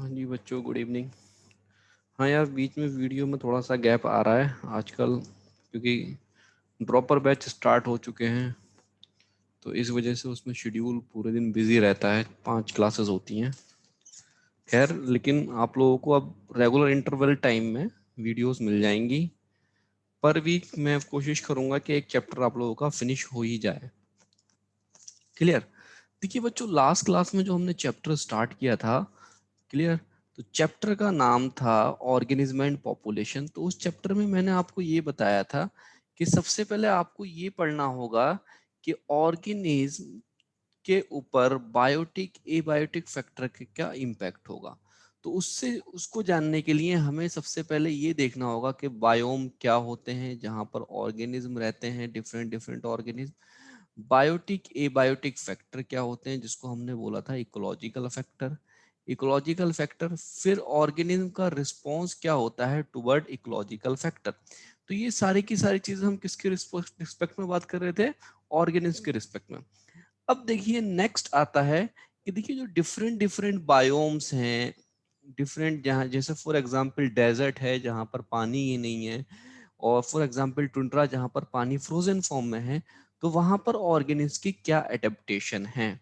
हाँ जी बच्चों, good evening. हाँ यार, बीच में वीडियो में थोड़ा सा गैप आ रहा है आजकल, क्योंकि प्रॉपर बैच स्टार्ट हो चुके हैं। तो इस वजह से उसमें शेड्यूल पूरे दिन बिजी रहता है, 5 क्लासेस होती हैं। खैर, लेकिन आप लोगों को अब रेगुलर इंटरवल टाइम में वीडियोस मिल जाएंगी। पर वीक मैं कोशिश करूंगा कि एक चैप्टर आप लोगों का फिनिश हो ही जाए। क्लियर? देखिए बच्चों, लास्ट क्लास में जो हमने चैप्टर स्टार्ट किया था, क्लियर, तो चैप्टर का नाम था ऑर्गेनिज्म एंड पॉपुलेशन। तो उस चैप्टर में मैंने आपको ये बताया था कि सबसे पहले आपको ये पढ़ना होगा कि ऑर्गेनिज्म के ऊपर बायोटिक एबायोटिक फैक्टर का क्या इम्पैक्ट होगा। तो उससे उसको जानने के लिए हमें सबसे पहले ये देखना होगा कि बायोम क्या होते हैं, जहां पर ऑर्गेनिज्म रहते हैं, different different organism. Biotic abiotic factor क्या होते हैं, जिसको हमने बोला था इकोलॉजिकल फैक्टर। इकोलॉजिकल फैक्टर, फिर ऑर्गेनिज्म का रिस्पॉन्स क्या होता है टुवर्ड इकोलॉजिकल फैक्टर। तो ये सारी की सारी चीजें हम किसके रिस्पेक्ट में बात कर रहे थे? ऑर्गेनिज्म के रिस्पेक्ट में। अब देखिए नेक्स्ट आता है कि देखिए जो डिफरेंट डिफरेंट बायोम्स हैं, डिफरेंट, जहाँ जैसे फॉर एग्जांपल डेजर्ट है जहाँ पर पानी ही नहीं है, और फॉर एग्जांपल टुंड्रा जहाँ पर पानी फ्रोजन फॉर्म में है। तो वहां पर ऑर्गेनिज्म की क्या एडेप्टेशन है,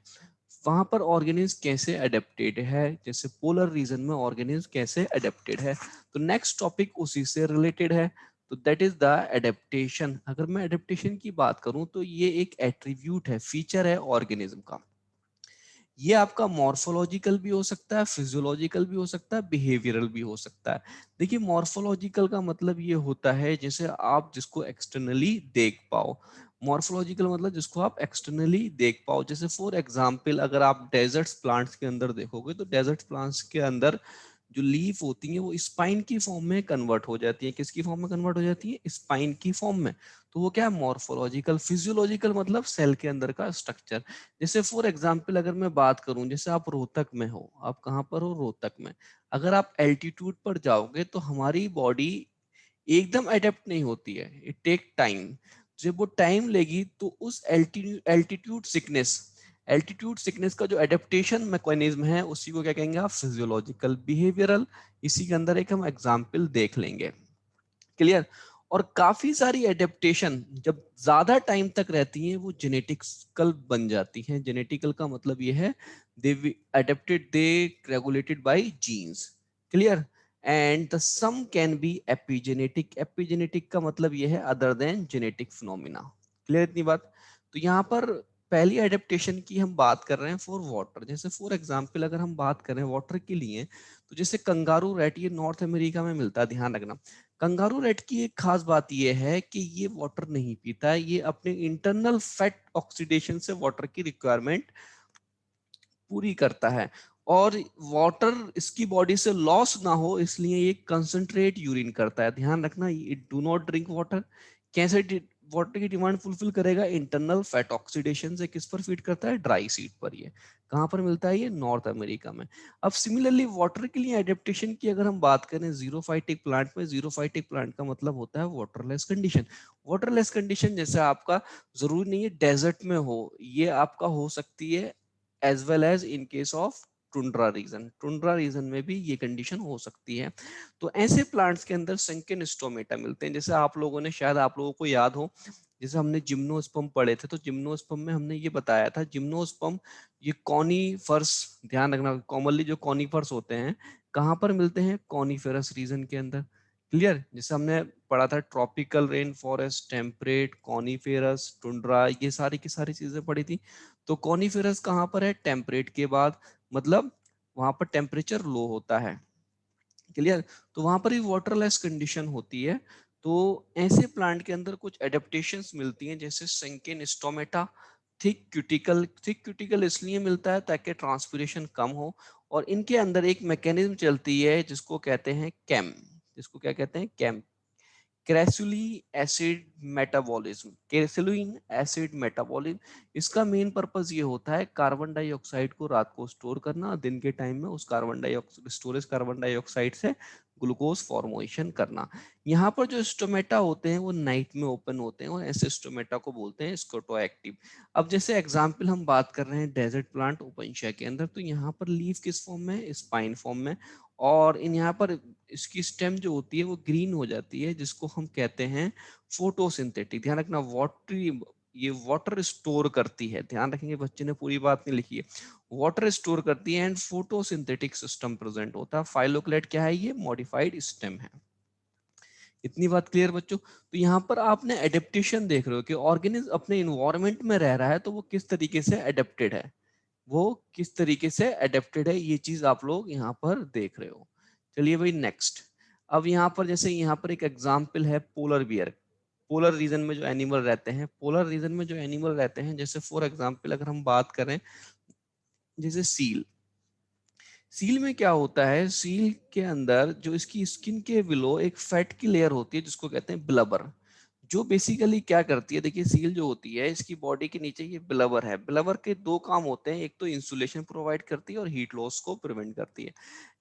वहां पर ऑर्गेनिज्म कैसे अडेप्टेड है, जैसे पोलर रीजन में ऑर्गेनिज्म कैसे अडेप्टेड है। तो नेक्स्ट टॉपिक उसी से रिलेटेड है। तो दैट इज द एडेप्टेशन। अगर मैं एडेप्टेशन की बात करूं तो ये एक एट्रीब्यूट है, फीचर है ऑर्गेनिज्म का। ये आपका मॉर्फोलॉजिकल भी हो सकता है, फिजियोलॉजिकल भी हो सकता है, बिहेवियरल भी हो सकता है। देखिए मॉर्फोलॉजिकल का मतलब ये होता है जैसे आप जिसको एक्सटर्नली देख पाओ। मॉर्फोलॉजिकल मतलब जिसको आप एक्सटर्नली देख पाओ। जैसे फॉर एग्जांपल अगर आप डेजर्ट्स प्लांट्स के अंदर देखोगे तो डेजर्ट प्लांट्स के अंदर जो लीफ होती है वो स्पाइन की फॉर्म में कन्वर्ट हो जाती है। किसकी फॉर्म में कन्वर्ट हो जाती है? स्पाइन की फॉर्म में। तो वो क्या है? मॉर्फोलॉजिकल। फिजियोलॉजिकल मतलब सेल के अंदर का स्ट्रक्चर। जैसे फॉर एग्जांपल अगर मैं बात करूं, जैसे आप रोहतक में हो, आप कहाँ पर हो? रोहतक में। अगर आप एल्टीट्यूड पर जाओगे तो हमारी बॉडी एकदम अडेप्ट नहीं होती है, इट टेक टाइम। जब वो टाइम लेगी तो उस एल्टीट्यूड सिकनेस का जो एडेप्टेशन मैकेनिज्म है उसी को क्या कहेंगे आप? फिजियोलॉजिकल। बिहेवियरल, इसी के अंदर एक हम एग्जाम्पल देख लेंगे। क्लियर? और काफी सारी एडेप्टेशन जब ज्यादा टाइम तक रहती हैं वो जेनेटिकल बन जाती हैं। जेनेटिकल का मतलब ये है they adapted, they regulated by genes. Clear? And the some can be epigenetic. Epigenetic का मतलब ये है other than genetic phenomena. Clear इतनी बात? तो यहाँ पर पहली एडेप्टेशन की हम बात कर रहे हैं फॉर वाटर। जैसे फॉर एग्जांपल अगर हम बात करें वाटर के लिए, तो जैसे कंगारू रैट, ये नॉर्थ अमेरिका में मिलता है, ध्यान रखना। कंगारू रेट की एक खास बात यह है कि ये वाटर नहीं पीता है, ये अपने इंटरनल फैट ऑक्सीडेशन से वाटर की रिक्वायरमेंट पूरी करता है। और वाटर इसकी बॉडी से लॉस ना हो इसलिए ये कंसंट्रेट यूरिन करता है। ध्यान रखना, it do not drink water. कैसे वाटर की डिमांड फुलफिल करेगा? इंटरनल फैट ऑक्सीडेशन से। किस पर फीड करता है? ड्राई सीड पर। ये कहां पर मिलता है? ये नॉर्थ अमेरिका में। अब सिमिलरली वाटर के लिए एडेप्टेशन की अगर हम बात करें जीरोफाइटिक प्लांट में, जीरोफाइटिक प्लांट का मतलब होता है वाटरलेस कंडीशन। वाटरलेस कंडीशन जैसे आपका जरूरी नहीं है डेजर्ट में हो, ये आपका हो सकती है as well as in case of tundra region. Tundra region में भी ये कंडीशन हो सकती है। तो ऐसे प्लांट्स के अंदर संकेन स्टोमेटा मिलते हैं। जैसे आप लोगों ने, शायद आप लोगों को याद हो, जैसे हमने जिम्नोस्पर्म पढ़े थे, तो जिम्नोस्पर्म में हमने ये बताया था, जिम्नोस्पर्म ये कॉनीफर्स, ध्यान रखना, कॉमनली जो कॉनीफर्स होते हैं कहाँ पर मिलते हैं? कॉनीफेरस रीजन के अंदर। क्लियर? जैसे हमने पढ़ा था tropical rain forest, temperate, coniferous, tundra, ये सारी की सारी चीजें पढ़ी थी। तो कॉनिफेरस कहाँ पर है? टेम्परेट के बाद, मतलब वहां पर टेम्परेचर लो होता है। क्लियर? तो वहां पर ही वाटरलेस कंडीशन होती है। तो ऐसे प्लांट के अंदर कुछ एडेप्टेशंस मिलती हैं, जैसे sunken stomata, thick cuticle. Thick cuticle इसलिए मिलता है ताकि ट्रांसपिरेशन कम हो। और इनके अंदर एक मैकेनिज्म चलती है जिसको कहते हैं कैम। जिसको क्या कहते हैं? CAM. Crassulacean acid metabolism. Crassulacean acid metabolism, इसका मेन पर्पस ये होता है कार्बन डाइऑक्साइड को रात को स्टोर करना, दिन के टाइम में उस carbon dioxide storage carbon dioxide से ग्लूकोज फॉर्मेशन करना। यहाँ पर जो स्टोमेटा होते हैं वो नाइट में ओपन होते हैं और ऐसे स्टोमेटा को बोलते हैं स्कोटोएक्टिव। अब जैसे एग्जांपल हम बात कर रहे हैं डेजर्ट प्लांट ओपेंशिया के अंदर, तो यहाँ पर लीफ किस फॉर्म में है, स्पाइन फॉर्म में, और इन यहाँ पर इसकी स्टेम जो होती है वो ग्रीन हो जाती है, जिसको हम कहते हैं फोटोसिंथेटिक। ध्यान रखना, वाटरी, ये वाटर स्टोर करती है, ध्यान रखेंगे, बच्चे ने पूरी बात नहीं लिखी है, वाटर स्टोर करती है एंड फोटोसिंथेटिक सिस्टम प्रेजेंट होता है। फाइलोक्लेट क्या है, ये मॉडिफाइड स्टेम है। इतनी बात क्लियर बच्चों? तो यहाँ पर आपने एडेप्टेशन देख रहे हो कि ऑर्गेनिज्म अपने इन्वायरमेंट में रह रहा है तो वो किस तरीके से एडेप्टेड है, वो किस तरीके से एडेप्टेड है, ये चीज आप लोग यहाँ पर देख रहे हो। चलिए भाई नेक्स्ट। अब यहाँ पर जैसे यहाँ पर एक एग्जाम्पल है पोलर बियर। पोलर रीजन में जो एनिमल रहते हैं, पोलर रीजन में जो एनिमल रहते हैं, जैसे फॉर एग्जाम्पल अगर हम बात करें जैसे सील, सील में क्या होता है, सील के अंदर जो इसकी स्किन के बिलो एक फैट की लेयर होती है जिसको कहते हैं ब्लबर, जो बेसिकली क्या करती है, देखिए सील जो होती है इसकी बॉडी के नीचे ये ब्लबर है, ब्लबर के दो काम होते हैं, एक तो इंसुलेशन प्रोवाइड करती है और हीट लॉस को प्रिवेंट करती है।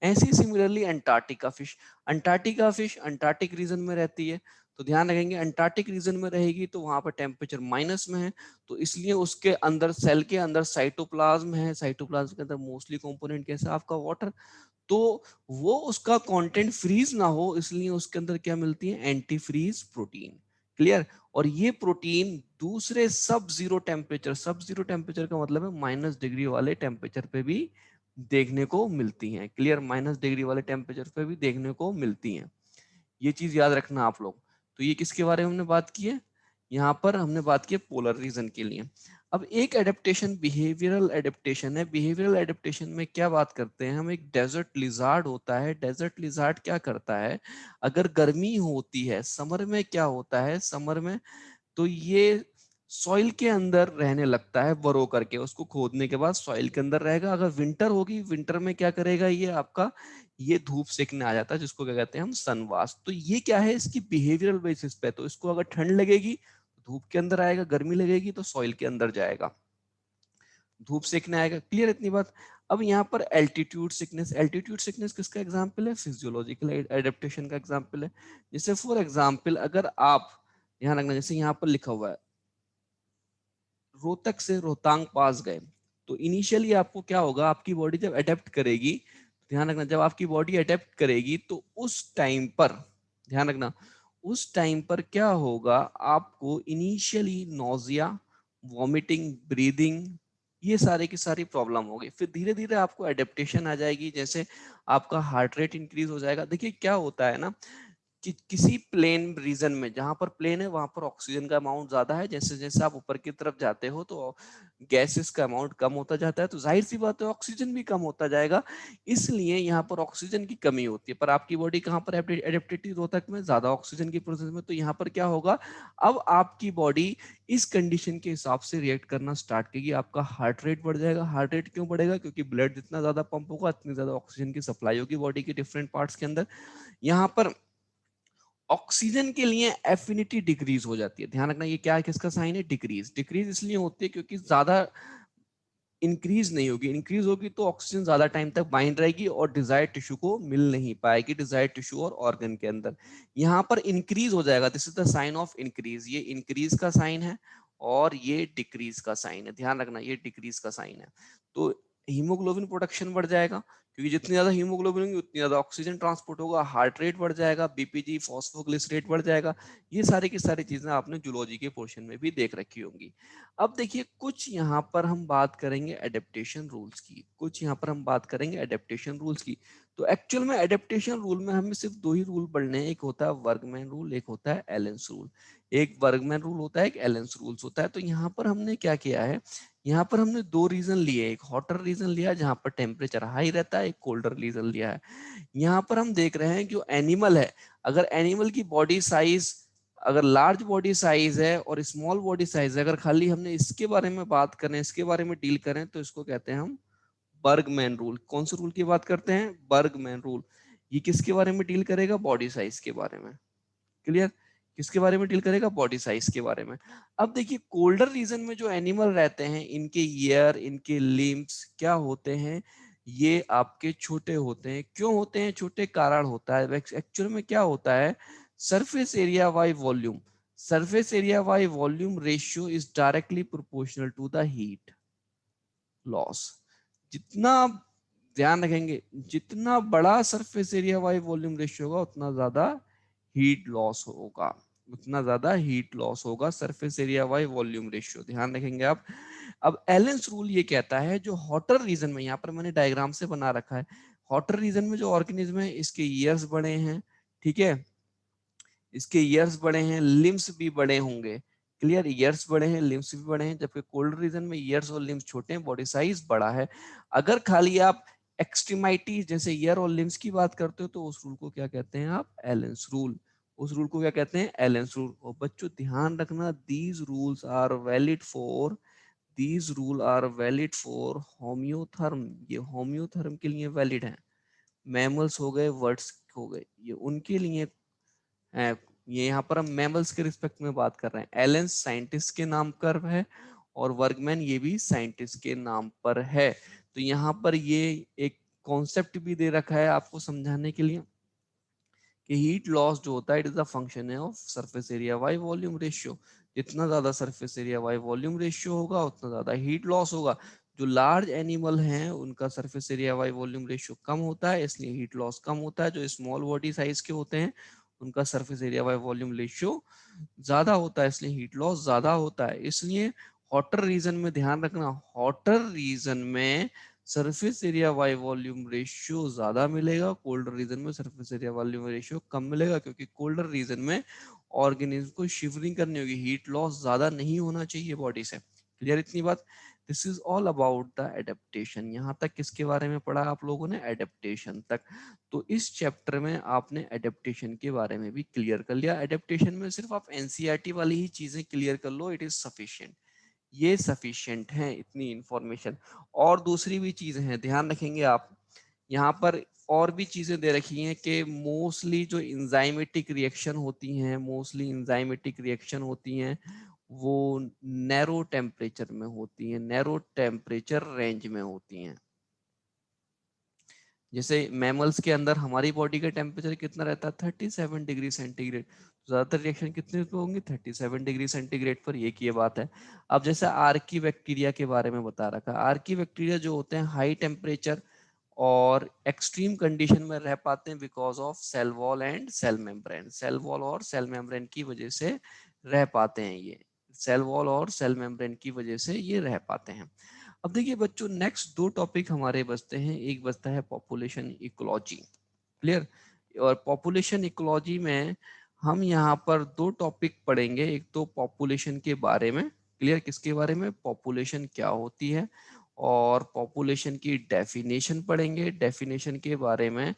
ऐसी similarly Antarctica fish, Antarctica fish Antarctic region में रहती है, तो ध्यान रखेंगे अंटार्कटिक रीजन में रहेगी तो वहां पर टेम्परेचर माइनस में है, तो इसलिए उसके अंदर सेल के अंदर साइटोप्लाज्म है, साइटोप्लाज्म के अंदर मोस्टली कंपोनेंट कैसा आपका वाटर, तो वो उसका कंटेंट फ्रीज ना हो इसलिए उसके अंदर क्या मिलती है, एंटी फ्रीज प्रोटीन। क्लियर? और ये प्रोटीन दूसरे सब जीरो टेम्परेचर, सब जीरो टेम्परेचर का मतलब है माइनस डिग्री वाले टेम्परेचर पे भी देखने को मिलती हैं। क्लियर? माइनस डिग्री वाले टेम्परेचर पे भी देखने को मिलती हैं, ये चीज याद रखना आप लोग। तो ये किसके बारे में हमने बात की है, यहाँ पर हमने बात की पोलर रीजन के लिए। अब एक एडेप्टेशन बिहेवियरल एडेप्टेशन है, बिहेवियरल एडेप्टेशन में क्या बात करते हैं हम, एक डेजर्ट लिजार्ड होता है, डेजर्ट लिजार्ड क्या करता है, अगर गर्मी होती है समर में, क्या होता है समर में, तो ये सॉइल के अंदर रहने लगता है, बरो करके उसको खोदने के बाद सॉइल के अंदर रहेगा। अगर विंटर होगी, विंटर में क्या करेगा ये आपका, ये धूप सेकने आ जाता है जिसको क्या कहते हैं हम सनवास। तो ये क्या है इसकी बिहेवियरल बेसिस पे, तो इसको अगर ठंड लगेगी तो धूप के अंदर आएगा, गर्मी लगेगी तो सॉइल के अंदर जाएगा, धूप सेकने आएगा। क्लियर इतनी बात? अब यहाँ पर एल्टीट्यूड सिकनेस, एल्टीट्यूड सिकनेस किसका एग्जाम्पल है, फिजियोलॉजिकल एडेप्टेशन का एग्जाम्पल है। जैसे फॉर एग्जाम्पल अगर आप ध्यान रखना, जैसे यहाँ पर लिखा हुआ है रोहतक से रोहतांग पास गए, तो इनिशियली आपको क्या होगा, आपकी बॉडी जब अडेप्ट करेगी, ध्यान रखना जब आपकी बॉडी अडेप्ट करेगी तो उस टाइम पर, ध्यान रखना उस टाइम पर क्या होगा, आपको इनिशियली नोजिया, वॉमिटिंग, ब्रीदिंग, ये सारे की सारी प्रॉब्लम होगी। फिर धीरे धीरे आपको एडेप्टेशन आ जाएगी, जैसे आपका हार्ट रेट इंक्रीज हो जाएगा। देखिए क्या होता है ना कि किसी प्लेन रीजन में, जहां पर प्लेन है वहां पर ऑक्सीजन का अमाउंट ज्यादा है, जैसे जैसे आप ऊपर की तरफ जाते हो तो गैसेस का अमाउंट कम होता जाता है, तो जाहिर सी बात है ऑक्सीजन भी कम होता जाएगा, इसलिए यहाँ पर ऑक्सीजन की कमी होती है। पर आपकी बॉडी कहाँ पर एडेप्टेटिव रोहतक में, ज्यादा ऑक्सीजन की प्रोसेस में, तो यहाँ पर क्या होगा, अब आपकी बॉडी इस कंडीशन के हिसाब से रिएक्ट करना स्टार्ट करेगी, आपका हार्ट रेट बढ़ जाएगा। हार्ट रेट क्यों बढ़ेगा, क्योंकि ब्लड जितना ज्यादा पंप होगा उतनी ज्यादा ऑक्सीजन की सप्लाई होगी बॉडी के डिफरेंट पार्ट्स के अंदर। यहाँ पर ऑक्सीजन के लिए एफिनिटी डिक्रीज हो जाती है। ध्यान रखना ये क्या है, किसका साइन है, डिक्रीज। डिक्रीज इसलिए होती है क्योंकि ज्यादा इंक्रीज नहीं होगी, इंक्रीज होगी तो ऑक्सीजन ज्यादा टाइम तक बाइंड रहेगी और डिजायर्ड टिश्यू को मिल नहीं पाएगी, डिजायर्ड टिश्यू और ऑर्गन के अंदर। यहाँ पर इंक्रीज हो जाएगा, this is the sign of increase, ये इंक्रीज का साइन है और ये डिक्रीज का साइन है, ध्यान रखना ये डिक्रीज का साइन है। तो हीमोग्लोबिन प्रोडक्शन बढ़ जाएगा, क्योंकि जितनी ज्यादा हीमोग्लोबिन होगी उतनी ज्यादा ऑक्सीजन ट्रांसपोर्ट होगा, हार्ट रेट बढ़ जाएगा, बीपीजी फॉस्फोग्लिसरेट बढ़ जाएगा। ये सारी की सारी चीजें आपने जूलॉजी के पोर्शन में भी देख रखी होंगी। अब देखिए कुछ यहाँ पर हम बात करेंगे एडेप्टेशन रूल्स की, कुछ यहाँ पर हम बात करेंगे एडेप्टेशन रूल्स की। तो एक्चुअल में एडेप्टेशन रूल में हमें सिर्फ दो ही रूल पढ़ने हैं, एक होता है वर्गमैन रूल, एक होता है एलेंस रूल। एक वर्गमैन रूल होता है, एक एलेंस रूल्स होता है। तो यहाँ पर हमने क्या किया है, यहाँ पर हमने दो रीजन लिए, एक हॉटर रीजन लिया जहाँ पर टेम्परेचर हाई रहता है, एक कोल्डर रीजन लिया है। यहाँ पर हम देख रहे हैं जो एनिमल है, अगर एनिमल की बॉडी साइज, अगर लार्ज बॉडी साइज है और स्मॉल बॉडी साइज है, अगर खाली हमने इसके बारे में बात करें, इसके बारे में डील करें, तो इसको कहते हैं हम बर्गमैन रूल। कौन से रूल की बात करते हैं, बर्गमैन रूल। ये किसके बारे में डील करेगा, बॉडी साइज के बारे में। क्लियर? किसके बारे में डील करेगा, बॉडी साइज के बारे में। अब देखिए कोल्डर रीजन में जो एनिमल रहते हैं, इनके ईयर, इनके लिम्स क्या होते हैं, ये आपके छोटे होते हैं। क्यों होते हैं छोटे? कारण होता है। एक्चुअल में क्या होता है, surface area by volume, surface area by volume ratio is directly proportional to the heat loss. जितना ध्यान रखेंगे, जितना बड़ा surface area by volume ratio होगा उतना ज्यादा हीट लॉस होगा, उतना ज्यादा हीट लॉस होगा, surface area by volume ratio, ध्यान रखेंगे आप। अब एलेंस रूल ये कहता है, जो हॉटर रीजन में, यहाँ पर मैंने डायग्राम से बना रखा है, हॉटर रीजन में जो ऑर्गेनिज्म है इसके ईयर्स बड़े हैं, ठीक है, इसके ईयर्स बड़े हैं, लिम्स भी बड़े होंगे, क्लियर, ईयर्स बड़े हैं, लिम्स भी बड़े हैं, जबकि कोल्ड रीजन में ईयर्स और लिम्स छोटे हैं, बॉडी साइज बड़ा है। अगर खाली आप एक्सट्रीमाइटी जैसे ईयर और लिम्स की बात करते हो तो उस रूल को क्या कहते हैं आप? एलेंस रूल। उस रूल को क्या कहते हैं? Allen's rule. और बच्चों ध्यान रखना, these rules are valid for, these rule are valid for homeotherm, ये होम्योथर्म के लिए वैलिड है। मैमल्स हो गए, वर्ड्स हो गए, ये उनके लिए ये यहाँ पर हम मैमल्स के रिस्पेक्ट में बात कर रहे हैं। एलेंस साइंटिस्ट के नाम पर है और वर्गमैन ये भी साइंटिस्ट के नाम पर है। तो यहाँ पर ये एक कॉन्सेप्ट भी दे रखा है आपको समझाने के लिए कि हीट लॉस जो होता है इट इज अ फंक्शन है of surface area by volume ratio. जितना ज्यादा surface area by volume ratio होगा उतना ज्यादा हीट लॉस होगा। जो लार्ज एनिमल हैं उनका surface area by volume ratio कम होता है, इसलिए हीट लॉस कम होता है। जो स्मॉल बॉडी साइज के होते हैं उनका surface area by volume ratio ज्यादा होता है, इसलिए हीट लॉस ज्यादा होता है। इसलिए हॉटर रीजन में ध्यान रखना, हॉटर रीजन में surface area by volume ratio ज्यादा मिलेगा, कोल्डर रीजन में सरफेस एरिया वॉल्यूम रेशियो कम मिलेगा, क्योंकि कोल्डर रीजन में ऑर्गेनिज्म को शिवरिंग करनी होगी, हीट लॉस ज्यादा नहीं होना चाहिए बॉडी से। क्लियर इतनी बात? This is all about the adaptation. यहाँ तक किसके बारे में पढ़ा आप लोगों ने? एडेप्टेशन तक। तो इस चैप्टर में आपने एडेप्टेशन के बारे में भी क्लियर कर लिया। एडेप्टेशन में सिर्फ आप एनसीईआरटी वाली ही चीजें क्लियर कर लो, इट इज सफिशिएंट, ये सफिशिएंट है इतनी इंफॉर्मेशन। और दूसरी भी चीजें हैं, ध्यान रखेंगे आप, यहाँ पर और भी चीजें दे रखी हैं कि मोस्टली जो इंजाइमेटिक रिएक्शन होती हैं, मोस्टली इंजाइमेटिक रिएक्शन होती हैं वो नैरो टेम्परेचर में होती हैं, नैरो टेम्परेचर रेंज में होती हैं। जैसे मैमल्स के अंदर हमारी बॉडी का टेम्परेचर कितना रहता है? 37 डिग्री सेंटीग्रेड। ज्यादातर रिएक्शन कितने पे होंगे? 37 डिग्री सेंटीग्रेड पर, एक ये बात है। अब जैसे आर्की बैक्टीरिया के बारे में बता रखा, आर्की बैक्टीरिया जो होते हैं हाई टेम्परेचर और एक्सट्रीम कंडीशन में रह पाते हैं because of cell wall and cell membrane, cell wall और सेल मेम्ब्रेन की वजह से रह पाते हैं ये, सेल वॉल और सेल मेम्ब्रेन की वजह से ये रह पाते हैं। अब देखिए बच्चों, नेक्स्ट दो टॉपिक हमारे बचते हैं, एक बचता है पॉपुलेशन इकोलॉजी, क्लियर। और पॉपुलेशन इकोलॉजी में हम यहाँ पर दो टॉपिक पढ़ेंगे, एक तो पॉपुलेशन के बारे में, क्लियर, किसके बारे में? पॉपुलेशन क्या होती है, और पॉपुलेशन की डेफिनेशन पढ़ेंगे। डेफिनेशन के बारे में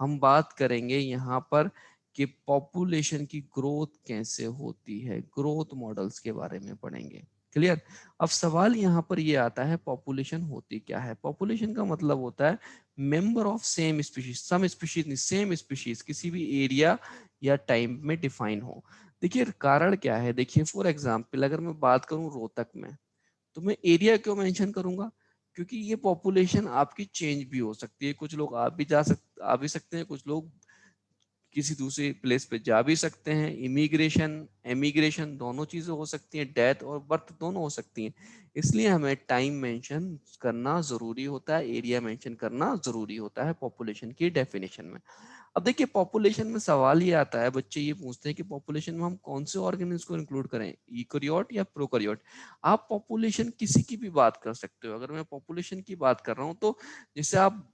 हम बात करेंगे यहाँ पर कि पॉपुलेशन की ग्रोथ कैसे होती है, ग्रोथ मॉडल्स के बारे में पढ़ेंगे, क्लियर। अब सवाल यहाँ पर ये आता है पॉपुलेशन होती क्या है? पॉपुलेशन का मतलब होता है member of same species, some species नहीं, सेम स्पीशीज, किसी भी एरिया या टाइम में डिफाइन हो। देखिए कारण क्या है, देखिए फॉर एग्जाम्पल अगर मैं बात करूं रोहतक में, तो मैं एरिया क्यों मेंशन करूंगा? क्योंकि ये पॉपुलेशन आपकी चेंज भी हो सकती है, कुछ लोग आ भी सकते हैं, कुछ लोग किसी दूसरे प्लेस पे जा भी सकते हैं, इमिग्रेशन एमिग्रेशन दोनों चीजें हो सकती हैं, डेथ और बर्थ दोनों हो सकती हैं। इसलिए हमें टाइम मेंशन करना जरूरी होता है, एरिया मेंशन करना जरूरी होता है पॉपुलेशन की डेफिनेशन में। अब देखिए पॉपुलेशन में सवाल ये आता है, बच्चे ये पूछते हैं कि पॉपुलेशन में हम कौन से ऑर्गेनिज्म को इंक्लूड करें, यूकेरियोट या प्रोकैरियोट। आप पॉपुलेशन किसी की भी बात कर सकते हो। अगर मैं पॉपुलेशन की बात कर रहा हूँ तो जैसे आप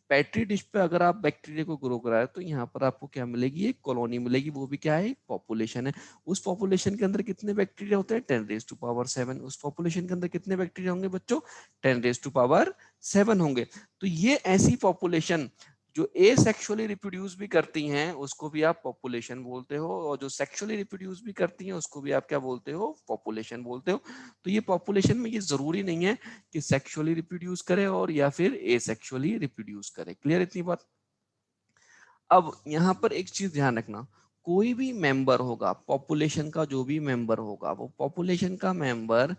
पेट्री डिश पे अगर आप बैक्टीरिया को ग्रो कराए तो यहाँ पर आपको क्या मिलेगी? एक कॉलोनी मिलेगी, वो भी क्या है? पॉपुलेशन है। उस पॉपुलेशन के अंदर कितने बैक्टीरिया होते हैं? 10⁻⁷। उस पॉपुलेशन के अंदर कितने बैक्टीरिया होंगे बच्चों? 10⁻⁷ होंगे। तो ये ऐसी पॉपुलेशन जो ए सेक्सुअली रिप्रोड्यूस भी करती हैं उसको भी आप पॉपुलेशन बोलते हो, और जो सेक्सुअली रिप्रोड्यूस भी करती हैं उसको भी आप क्या बोलते हो? पॉपुलेशन बोलते हो। तो ये पॉपुलेशन में ये जरूरी नहीं है कि सेक्सुअली रिप्रोड्यूस करे और या फिर एसेक्सुअली रिप्रोड्यूस करे, क्लियर इतनी बात? अब यहाँ पर एक चीज ध्यान रखना, कोई भी मेंबर होगा पॉपुलेशन का, जो भी मेंबर होगा वो पॉपुलेशन का मेंबर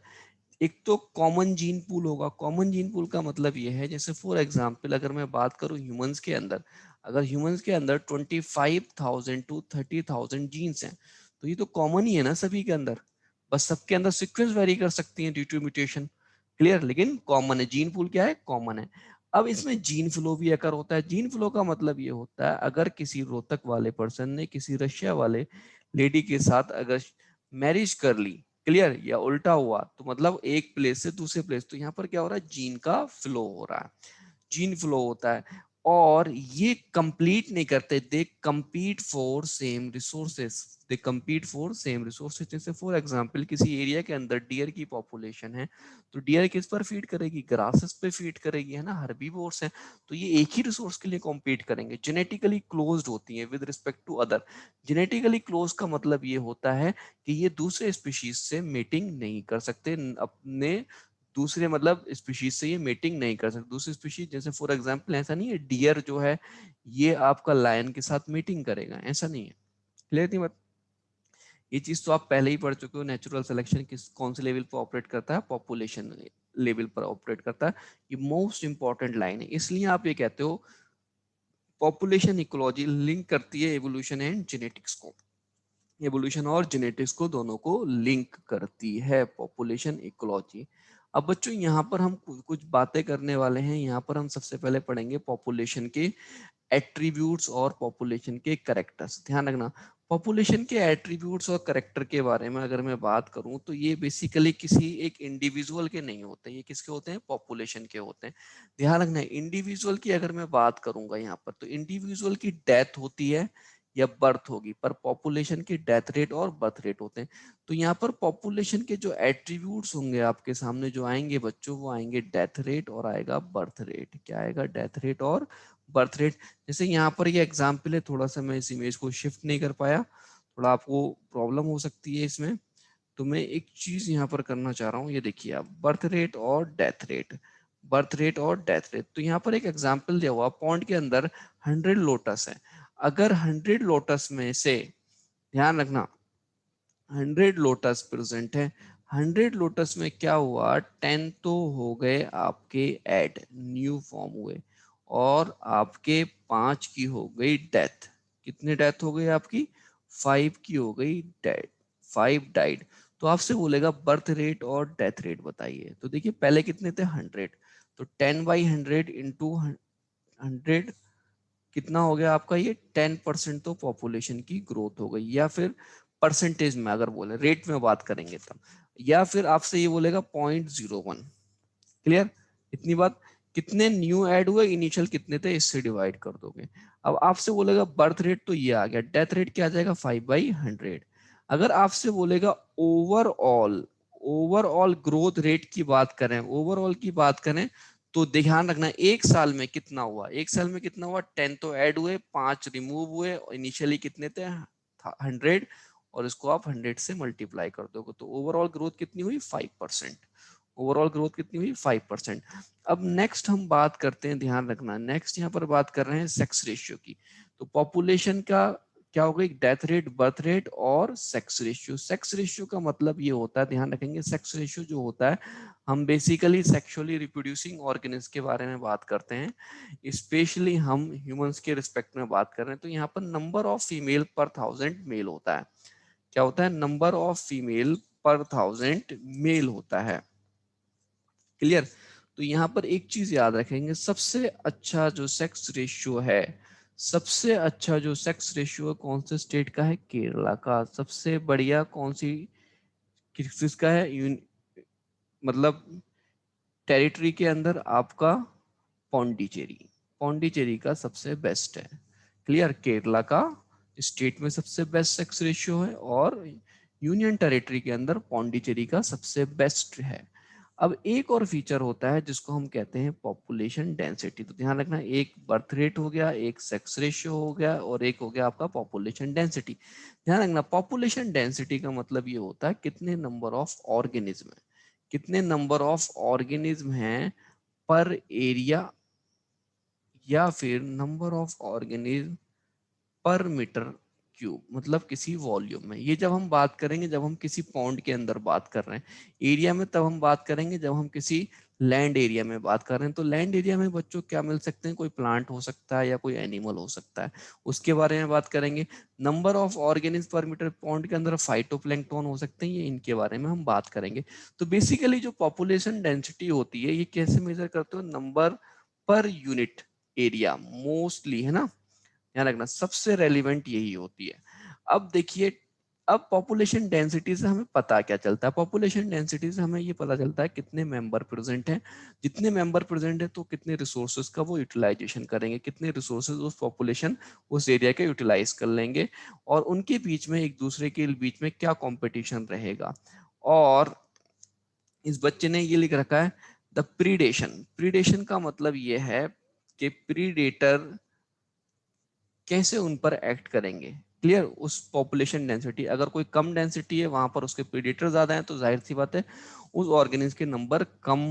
एक तो कॉमन जीन पूल होगा। कॉमन जीन पूल का मतलब ये है, जैसे फॉर एग्जांपल अगर मैं बात करूं ह्यूमंस के अंदर, अगर ह्यूमंस के अंदर 25,000 टू 30,000 जीन्स हैं, तो ये तो कॉमन ही है ना सभी के अंदर, बस सबके अंदर सीक्वेंस वेरी कर सकती हैं ड्यू टू म्यूटेशन। क्लियर, लेकिन कॉमन है, जीन पूल क्या है, कॉमन है। अब इसमें जीन फ्लो भी अकर होता है। जीन फ्लो का मतलब ये होता है, अगर किसी रोहतक वाले पर्सन ने किसी रशिया वाले लेडी के साथ अगर मैरिज कर ली, क्लियर, या उल्टा हुआ, तो मतलब एक प्लेस से दूसरे प्लेस, तो यहाँ पर क्या हो रहा है, जीन का फ्लो हो रहा है, जीन फ्लो होता है। और ये कंप्लीट नहीं करते, दे compete for same resources, they compete for same resources. जैसे फॉर एग्जांपल किसी एरिया के अंदर डियर की पॉपुलेशन है, तो डियर किस पर फीड करेगी, ग्रासेस पे फीड करेगी, है ना, हर्बीवोर्स है। तो ये एक ही रिसोर्स के लिए कॉम्पीट करेंगे, जेनेटिकली क्लोज्ड होती है with respect to other. Genetically close का मतलब ये होता है कि ये दूसरे स्पीशीज से मेटिंग नहीं कर सकते, अपने दूसरे मतलब स्पीशीज से ये मेटिंग नहीं कर सकते। दूसरी स्पीशीज जैसे फॉर एग्जांपल, ऐसा नहीं है डियर जो है ये आपका लायन के साथ मीटिंग करेगा, ऐसा नहीं है। क्लियर थी बात? ये चीज तो आप पहले ही पढ़ चुके हो, नेचुरल सिलेक्शन किस कौन से लेवल पर ऑपरेट करता है, पॉपुलेशन लेवल पर ऑपरेट करता है। ये मोस्ट इंपॉर्टेंट लाइन है, इसलिए आप ये कहते हो पॉपुलेशन इकोलॉजी लिंक करती है एवोल्यूशन एंड जेनेटिक्स को, एवोल्यूशन और जेनेटिक्स को दोनों को लिंक करती है पॉपुलेशन इकोलॉजी। अब बच्चों यहाँ पर हम कुछ बातें करने वाले हैं। यहाँ पर हम सबसे पहले पढ़ेंगे पॉपुलेशन के एट्रीब्यूट्स और पॉपुलेशन के कैरेक्टर्स। ध्यान रखना, पॉपुलेशन के एट्रीब्यूट्स और कैरेक्टर के बारे में अगर मैं बात करूं, तो ये बेसिकली किसी एक इंडिविजुअल के नहीं होते, ये किसके होते हैं, पॉपुलेशन के होते हैं। ध्यान रखना, इंडिविजुअल की अगर मैं बात करूंगा यहाँ पर, तो इंडिविजुअल की डेथ होती है या बर्थ होगी, पर पॉपुलेशन की डेथ रेट और बर्थ रेट होते हैं। तो यहाँ पर पॉपुलेशन के जो एट्रीब्यूट्स होंगे आपके सामने जो आएंगे बच्चों, वो आएंगे डेथ रेट और आएगा बर्थ रेट। क्या आएगा, डेथ रेट और बर्थ रेट। जैसे यहाँ पर ये एग्जाम्पल है, थोड़ा सा मैं इस इमेज को शिफ्ट नहीं कर पाया, थोड़ा आपको प्रॉब्लम हो सकती है इसमें, तो मैं एक चीज यहाँ पर करना चाह रहा हूँ। ये देखिए आप, बर्थ रेट और डेथ रेट, बर्थ रेट और डेथ रेट। तो यहाँ पर एक एग्जाम्पल दिया हुआ, पॉन्ड के अंदर 100 लोटस है। अगर 100 लोटस में से, ध्यान रखना, 100 लोटस प्रेजेंट है, 100 लोटस में क्या हुआ, 10 तो हो गए आपके ऐड, न्यू फॉर्म हुए, और आपके 5 की हो गई डेथ। कितने डेथ हो गई आपकी, 5 की हो गई डेथ, 5 डाइड। तो आपसे बोलेगा बर्थ रेट और डेथ रेट बताइए। तो देखिए पहले कितने थे, 100, तो 10/100 इंटू 100 कितना हो गया आपका, ये 10% तो पॉपुलेशन की ग्रोथ हो गई। या फिर परसेंटेज में अगर बोले, रेट में बात करेंगे तब, या फिर आपसे ये बोलेगा 0.01। क्लियर, इतनी बात। कितने न्यू ऐड हुए, इनिशियल कितने थे, इससे डिवाइड कर दोगे। अब आपसे बोलेगा बर्थ रेट, तो ये आ गया, डेथ रेट क्या आ जाएगा, 5/100। अगर आपसे बोलेगा ओवरऑल, ओवरऑल ग्रोथ रेट की बात करें, ओवरऑल की बात करें, तो ध्यान रखना एक साल में कितना हुआ, एक साल में कितना हुआ, 10 तो ऐड हुए, 5 रिमूव हुए, इनिशियली कितने थे, 100, और इसको आप 100 से मल्टीप्लाई कर दोगे, तो ओवरऑल ग्रोथ कितनी हुई, 5%। ओवरऑल ग्रोथ कितनी हुई, 5%। अब नेक्स्ट हम बात करते हैं, ध्यान रखना, नेक्स्ट यहाँ पर बात कर रहे हैं सेक्स रेशियो की। तो पॉपुलेशन का क्या होगा, एक डेथ रेट, बर्थ रेट और सेक्स रेशियो। सेक्स रेशियो का मतलब ये होता है, ध्यान रखेंगे, सेक्स रेशियो जो होता है, हम बेसिकली सेक्सुअली रिप्रोड्यूसिंग ऑर्गेनिज्म के बारे में बात करते हैं, स्पेशली हम ह्यूमंस के रिस्पेक्ट में बात कर रहे हैं। तो यहाँ पर नंबर ऑफ फीमेल पर 1000 मेल होता है। क्या होता है, नंबर ऑफ फीमेल पर 1000 मेल होता है। क्लियर, तो यहाँ पर एक चीज याद रखेंगे, सबसे अच्छा जो सेक्स रेशियो है, सबसे अच्छा जो सेक्स रेशियो है कौन से स्टेट का है, केरला का। सबसे बढ़िया कौन सी किसका है, मतलब टेरिटरी के अंदर आपका पौंडीचेरी, पौंडीचेरी का सबसे बेस्ट है। क्लियर, केरला का स्टेट में सबसे बेस्ट सेक्स रेशियो है, और यूनियन टेरिटरी के अंदर पौंडीचेरी का सबसे बेस्ट है। अब एक और फीचर होता है जिसको हम कहते हैं पॉपुलेशन डेंसिटी। तो ध्यान रखना, एक बर्थ रेट हो गया, एक सेक्स रेशियो हो गया, और एक हो गया आपका पॉपुलेशन डेंसिटी। ध्यान रखना, पॉपुलेशन डेंसिटी का मतलब ये होता है कितने नंबर ऑफ ऑर्गेनिज्म है, कितने नंबर ऑफ ऑर्गेनिज्म हैं पर एरिया, या फिर नंबर ऑफ ऑर्गेनिज्म पर मीटर क्यूब, मतलब किसी वॉल्यूम में। ये जब हम बात करेंगे जब हम किसी पॉन्ड के अंदर बात कर रहे हैं। एरिया में तब हम बात करेंगे जब हम किसी लैंड एरिया में बात कर रहे हैं। तो लैंड एरिया में बच्चों क्या मिल सकते हैं, कोई प्लांट हो सकता है या कोई एनिमल हो सकता है, उसके बारे में बात करेंगे। नंबर ऑफ ऑर्गेनिज्म पर मीटर पॉन्ड के अंदर फाइटोप्लैंक्टन हो सकते हैं, ये इनके बारे में हम बात करेंगे। तो बेसिकली जो पॉपुलेशन डेंसिटी होती है ये कैसे मेजर करते हो, number per unit area mostly, है ना, ध्यान रखना सबसे रेलिवेंट यही होती है। अब देखिए, अब पॉपुलेशन डेंसिटी से हमें पता क्या चलता है, पॉपुलेशन डेंसिटी से हमें ये पता चलता है कितने मेंबर प्रेजेंट हैं। जितने मेंबर प्रेजेंट है तो कितने रिसोर्सेज का वो यूटिलाइजेशन करेंगे, कितने रिसोर्सेज उस पॉपुलेशन उस एरिया के यूटिलाइज कर लेंगे, और उनके बीच में एक दूसरे के बीच में क्या कंपटीशन रहेगा। और इस बच्चे ने ये लिख रखा है द प्रीडेशन। प्रीडेशन का मतलब ये है कि प्रीडेटर कैसे उन पर एक्ट करेंगे। क्लियर, उस पॉपुलेशन डेंसिटी, अगर कोई कम डेंसिटी है वहां पर उसके प्रीडेटर ज्यादा हैं तो जाहिर सी बात है उस ऑर्गेनिज्म के नंबर कम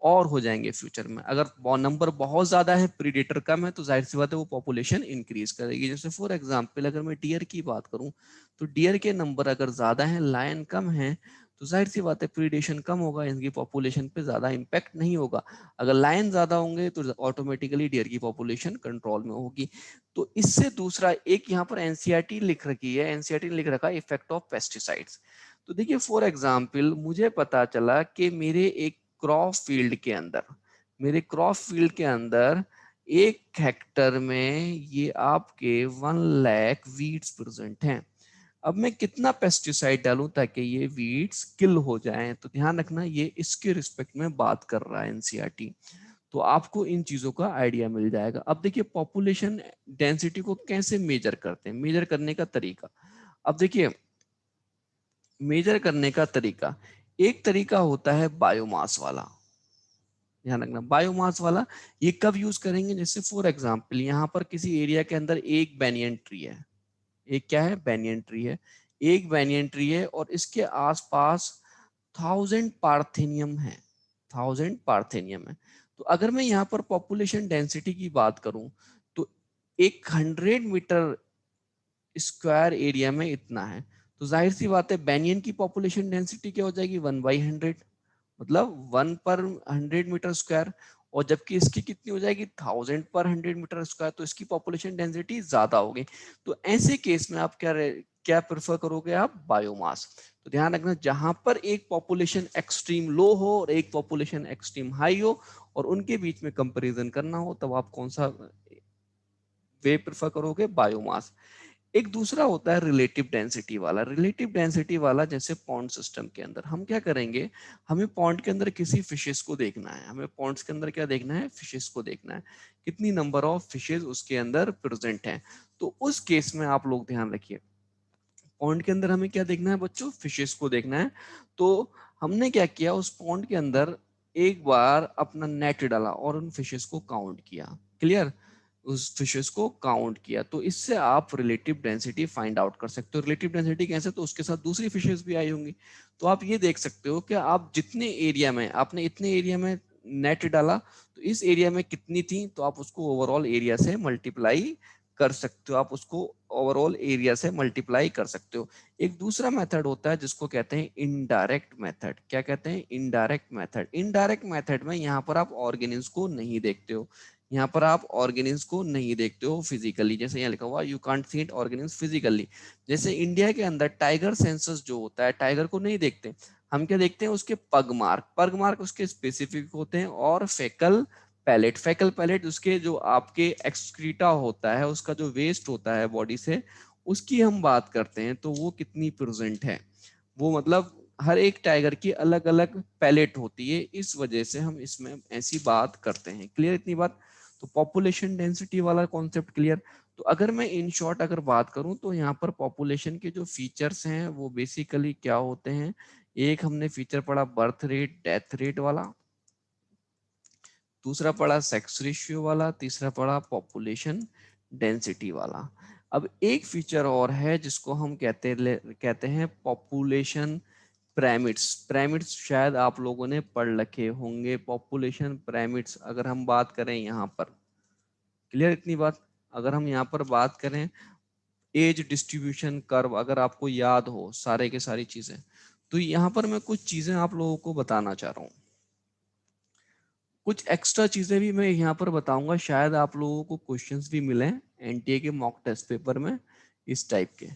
और हो जाएंगे फ्यूचर में। अगर नंबर बहुत ज्यादा है, प्रीडेटर कम है, तो जाहिर सी बात है वो पॉपुलेशन इंक्रीज करेगी। जैसे फॉर एग्जांपल अगर मैं डियर की बात करूं, तो डियर के नंबर अगर ज्यादा है, लायन कम है, तो जाहिर सी बात है प्रीडेशन कम होगा, इनकी पॉपुलेशन पे ज्यादा इंपैक्ट नहीं होगा। अगर लायन ज्यादा होंगे तो ऑटोमेटिकली डियर की पॉपुलेशन कंट्रोल में होगी। तो इससे दूसरा एक यहाँ पर एनसीईआरटी लिख रखी है, एनसीईआरटी ने लिख रखा है इफेक्ट ऑफ पेस्टिसाइड्स। तो देखिए फॉर एग्जांपल मुझे पता चला कि मेरे एक क्रॉप फील्ड के अंदर, मेरे क्रॉप फील्ड के अंदर 1 हेक्टर में ये आपके 1 लाख वीड्स प्रेजेंट हैं। अब मैं कितना पेस्टिसाइड डालूं ताकि ये वीड्स किल हो जाएं, तो ध्यान रखना ये इसके रिस्पेक्ट में बात कर रहा है एनसीईआरटी। तो आपको इन चीजों का आइडिया मिल जाएगा। अब देखिए पॉपुलेशन डेंसिटी को कैसे मेजर करते हैं, मेजर करने का तरीका। अब देखिए मेजर करने का तरीका, एक तरीका होता है बायोमास वाला, ध्यान रखना बायोमास वाला। ये कब यूज करेंगे, जैसे फॉर एग्जांपल यहाँ पर किसी एरिया के अंदर एक बैनियन ट्री है, एक क्या है, बैनियन ट्री है, एक बैनियन ट्री है और इसके आसपास 1000 पार्थेनियम है, 1000 पार्थेनियम है। तो अगर मैं यहाँ पर पॉपुलेशन डेंसिटी की बात करूं तो 100 मीटर स्क्वायर एरिया में इतना है, तो जाहिर सी बात है बैनियन की पॉपुलेशन डेंसिटी क्या हो जाएगी, 1/100, मतलब 1/100 मीटर स्क्वायर। और जबकि इसकी कितनी हो जाएगी, 1000 पर 100 मीटर स्क्वायर, तो इसकी पॉपुलेशन डेंसिटी ज्यादा होगी। तो ऐसे केस में आप क्या प्रेफर करोगे, आप बायोमास। तो ध्यान रखना जहां पर एक पॉपुलेशन एक्सट्रीम लो हो और एक पॉपुलेशन एक्सट्रीम हाई हो और उनके बीच में कंपैरिजन करना हो, तब आप कौन सा वे प्रेफर करोगे, बायोमास। एक दूसरा होता है रिलेटिव डेंसिटी वाला। रिलेटिव डेंसिटी वाला जैसे पॉन्ड सिस्टम के अंदर हम क्या करेंगे, हमें पॉन्ड के अंदर किसी फिशेस को देखना है, हमें पॉन्ड्स के अंदर क्या देखना है, फिशेस को देखना है, कितनी नंबर ऑफ फिशेस उसके अंदर प्रेजेंट हैं। तो उस केस में आप लोग ध्यान रखिए, पॉन्ड के अंदर हमें क्या देखना है बच्चों, फिशेस को देखना है। तो हमने क्या किया, उस पॉन्ड के अंदर एक बार अपना नेट डाला और उन फिशेस को काउंट किया। क्लियर, उस फिशेस को काउंट किया, तो इससे आप रिलेटिव डेंसिटी फाइंड आउट कर सकते हो। रिलेटिव डेंसिटी कैसे, तो उसके साथ दूसरी फिशेस भी आई होंगी। तो आप ये देख सकते हो कि आप जितने एरिया में, आपने इतने एरिया में नेट डाला तो इस एरिया में कितनी थी, तो आप उसको ओवरऑल एरिया से मल्टीप्लाई कर सकते हो, आप उसको ओवरऑल एरिया से मल्टीप्लाई कर सकते हो। एक दूसरा मेथड होता है जिसको कहते हैं इनडायरेक्ट मेथड। क्या कहते हैं, इनडायरेक्ट मेथड। इनडायरेक्ट मेथड में यहाँ पर आप ऑर्गेनिज्म को नहीं देखते हो, यहाँ पर आप ऑर्गेनिज्म को नहीं देखते हो फिजिकली, जैसे यहाँ लिखा हुआ you can't see it organism physically. जैसे इंडिया के अंदर टाइगर सेंसस जो होता है, टाइगर को नहीं देखते, हम क्या देखते हैं, उसके पग मार्क, पग मार्क उसके स्पेसिफिक होते हैं, और फेकल पैलेट, फेकल पैलेट उसके जो आपके एक्सक्रीटा होता है, उसका जो वेस्ट होता है बॉडी से, उसकी हम बात करते हैं, तो वो कितनी प्रेजेंट है। वो मतलब हर एक टाइगर की अलग अलग पैलेट होती है, इस वजह से हम इसमें ऐसी बात करते हैं। क्लियर इतनी बात, तो पॉपुलेशन डेंसिटी वाला कॉन्सेप्ट क्लियर। तो अगर मैं इन शॉर्ट अगर बात करूं तो यहाँ पर पॉपुलेशन के जो फीचर्स हैं वो बेसिकली क्या होते हैं, एक हमने फीचर पढ़ा बर्थ रेट डेथ रेट वाला, दूसरा पढ़ा सेक्स रेशियो वाला, तीसरा पढ़ा पॉपुलेशन डेंसिटी वाला। अब एक फीचर और है जिसको हम कहते हैं पॉपुलेशन पिरामिड्स। पिरामिड्स शायद आप लोगों ने पढ़ रखे होंगे, पॉपुलेशन पिरामिड्स अगर हम बात करें यहाँ पर। क्लियर इतनी बात, अगर हम यहाँ पर बात करें एज डिस्ट्रीब्यूशन कर्व अगर आपको याद हो सारे के सारी चीजें, तो यहाँ पर मैं कुछ चीजें आप लोगों को बताना चाह रहा हूँ। कुछ एक्स्ट्रा चीजें भी मैं यहाँ पर बताऊंगा, शायद आप लोगों को क्वेश्चंस भी मिले एनटीए के मॉक टेस्ट पेपर में इस टाइप के।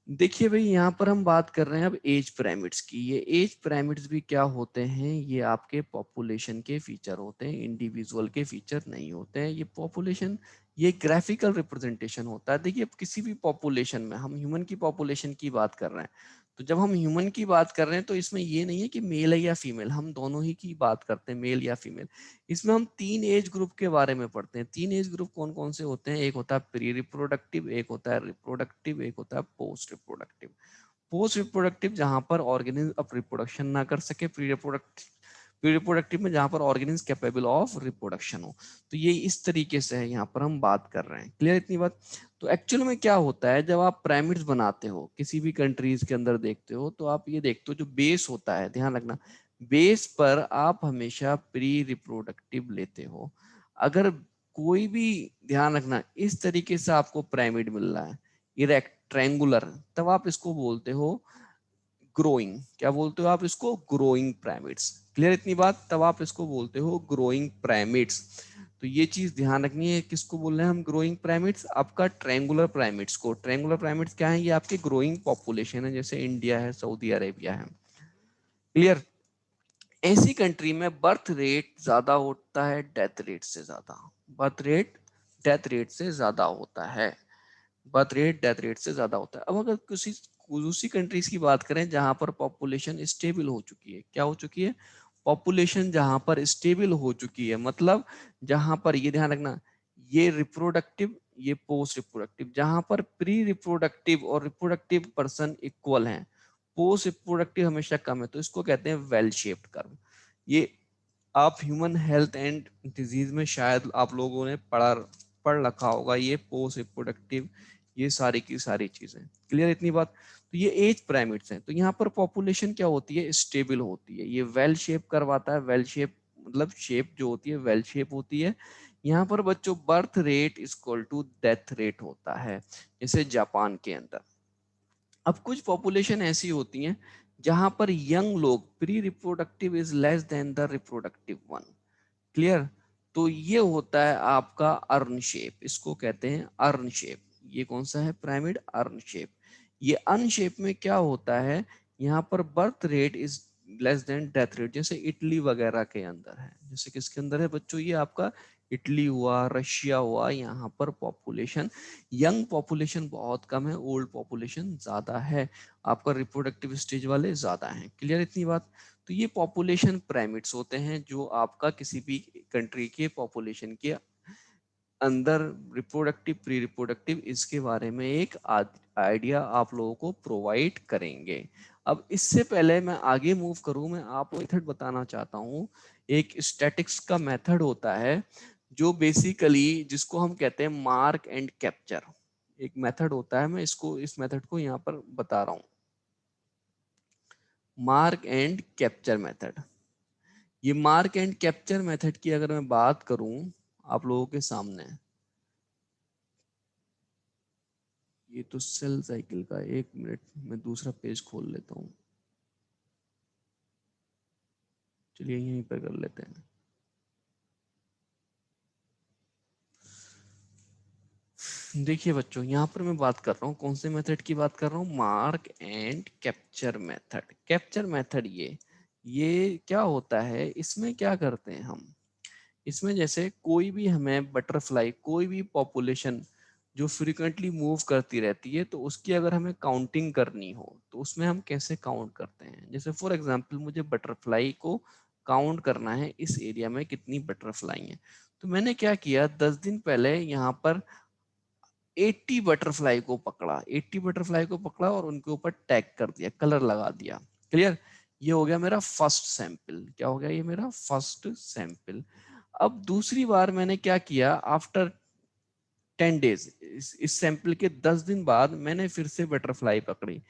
देखिए भाई, यहाँ पर हम बात कर रहे हैं अब एज पिरामिड्स की। ये एज पिरामिड्स भी क्या होते हैं, ये आपके पॉपुलेशन के फीचर होते हैं, इंडिविजुअल के फीचर नहीं होते हैं। ये पॉपुलेशन, ये ग्राफिकल रिप्रेजेंटेशन होता है। देखिए, अब किसी भी पॉपुलेशन में, हम ह्यूमन की पॉपुलेशन की बात कर रहे हैं, तो जब हम ह्यूमन की बात कर रहे हैं तो इसमें ये नहीं है कि मेल है या फीमेल, हम दोनों ही की बात करते हैं, मेल या फीमेल। इसमें हम 3 एज ग्रुप के बारे में पढ़ते हैं। 3 एज ग्रुप कौन कौन से होते हैं? एक होता है प्री रिप्रोडक्टिव, एक होता है रिप्रोडक्टिव, एक होता है पोस्ट रिप्रोडक्टिव। पोस्ट रिप्रोडक्टिव जहां पर ऑर्गेनिज्म अब रिप्रोडक्शन ना कर सके, प्री रिप्रोडक्टिव में जहां पर ऑर्गेनिज्म कैपेबल ऑफ रिप्रोडक्शन हो। तो ये इस तरीके से है, यहाँ पर हम बात कर रहे हैं। क्लियर इतनी बात? तो एक्चुअल में क्या होता है, जब आप पिरामिड्स बनाते हो किसी भी कंट्रीज के अंदर देखते हो, तो आप ये देखते हो जो बेस होता है, ध्यान रखना, बेस पर आप हमेशा प्री रिप्रोडक्टिव लेते हो। अगर कोई भी, ध्यान रखना, इस तरीके से आपको पिरामिड मिल रहा है, इरेक्ट ट्रायंगुलर, तब आप इसको बोलते हो ग्रोइंग। क्या बोलते हो आप इसको? Growing pyramids. क्लियर इतनी बात? तब आप इसको बोलते हो ग्रोइंग पिरामिड्स। तो ये चीज ध्यान रखनी है, किसको बोल रहे हैं हम ग्रोइंग पिरामिड्स? आपका ट्रायंगुलर पिरामिड्स को। ट्रायंगुलर पिरामिड्स क्या है? ये आपके ग्रोइंग पॉपुलेशन है, जैसे इंडिया है, सऊदी अरेबिया है। क्लियर? ऐसी कंट्री में बर्थ रेट ज्यादा होता है डेथ रेट से ज्यादा। बर्थ रेट डेथ रेट से ज्यादा होता है। बर्थ रेट डेथ रेट से ज्यादा होता है। अब अगर किसी दूसरी कंट्रीज की बात करें जहां पर पॉपुलेशन स्टेबल हो चुकी है, क्या हो चुकी है? पॉपुलेशन जहां पर स्टेबल हो चुकी है, मतलब जहां पर, ये ध्यान रखना, ये रिप्रोडक्टिव, ये पोस्ट रिप्रोडक्टिव, जहां पर प्री रिप्रोडक्टिव और रिप्रोडक्टिव पर्सन इक्वल हैं, पोस्ट रिप्रोडक्टिव हमेशा कम है, तो इसको कहते हैं वेल शेप्ड कर्व। ये आप ह्यूमन हेल्थ एंड डिजीज में शायद आप लोगों ने पढ़ रखा होगा, ये पोस्ट रिप्रोडक्टिव, ये सारी की सारी चीजें। क्लियर इतनी बात? तो ये एज पिरामिड्स हैं। तो यहाँ पर पॉपुलेशन क्या होती है? स्टेबल होती है। ये वेल शेप करवाता है। वेल शेप मतलब शेप जो होती है वेल शेप होती है। यहाँ पर बच्चों birth rate equal to death rate होता है, जैसे जापान के अंदर। अब कुछ पॉपुलेशन ऐसी होती हैं जहां पर यंग लोग, pre reproductive is less then the reproductive one. Clear? तो ये होता है आपका अर्न शेप, इसको कहते हैं अर्न शेप। ये कौन सा है पिरामिड? Earn shape. ये अर्न शेप में क्या होता है, यहाँ पर birth rate is less then death rate, जैसे इटली वगैरह के अंदर है। जैसे किसके अंदर है बच्चों? ये आपका इटली हुआ, रशिया हुआ। यहाँ पर पॉपुलेशन, यंग पॉपुलेशन बहुत कम है, ओल्ड पॉपुलेशन ज्यादा है, आपका रिप्रोडक्टिव स्टेज वाले ज्यादा हैं। क्लियर इतनी बात? तो ये पॉपुलेशन पिरामिड्स होते हैं जो आपका किसी भी कंट्री के पॉपुलेशन के अंदर रिप्रोडक्टिव, प्री रिप्रोडक्टिव, इसके बारे में एक आइडिया आप लोगों को प्रोवाइड करेंगे। अब इससे पहले मैं आगे मूव करूं, मैं आपको मेथड बताना चाहता हूं। एक स्टैटिक्स का मेथड होता है जो बेसिकली, जिसको हम कहते हैं मार्क एंड कैप्चर। एक मेथड होता है, मैं इसको, इस मेथड को यहाँ पर बता रहा हूँ, मार्क एंड कैप्चर मेथड। ये मार्क एंड कैप्चर मेथड की अगर मैं बात करूं आप लोगों के सामने, ये तो सेल साइकिल का, एक मिनट मैं दूसरा पेज खोल लेता हूँ। चलिए यहीं पर कर लेते हैं। देखिए बच्चों, यहाँ पर मैं बात कर रहा हूँ, कौन से मेथड की बात कर रहा हूँ? Mark and capture method. Capture method ये क्या होता है, इसमें क्या करते हैं हम, इसमें जैसे कोई भी हमें बटरफ्लाई, कोई भी पॉपुलेशन जो फ्रिक्वेंटली मूव करती रहती है, तो उसकी अगर हमें काउंटिंग करनी हो तो उसमें हम कैसे काउंट करते हैं? जैसे फॉर एग्जांपल मुझे बटरफ्लाई को काउंट करना है, इस एरिया में कितनी बटरफ्लाई हैं, तो मैंने क्या किया, 10 दिन पहले यहाँ पर 80 बटरफ्लाई को पकड़ा, 80 बटरफ्लाई को पकड़ा और उनके ऊपर टैग कर दिया, कलर लगा दिया। क्लियर? ये हो गया मेरा फर्स्ट सैंपल। क्या हो गया? ये मेरा फर्स्ट सैंपल। अब दूसरी बार मैंने क्या किया, आफ्टर 10 डेज, इस सैंपल के 10 दिन बाद मैंने फिर से बटरफ्लाई पकड़ी।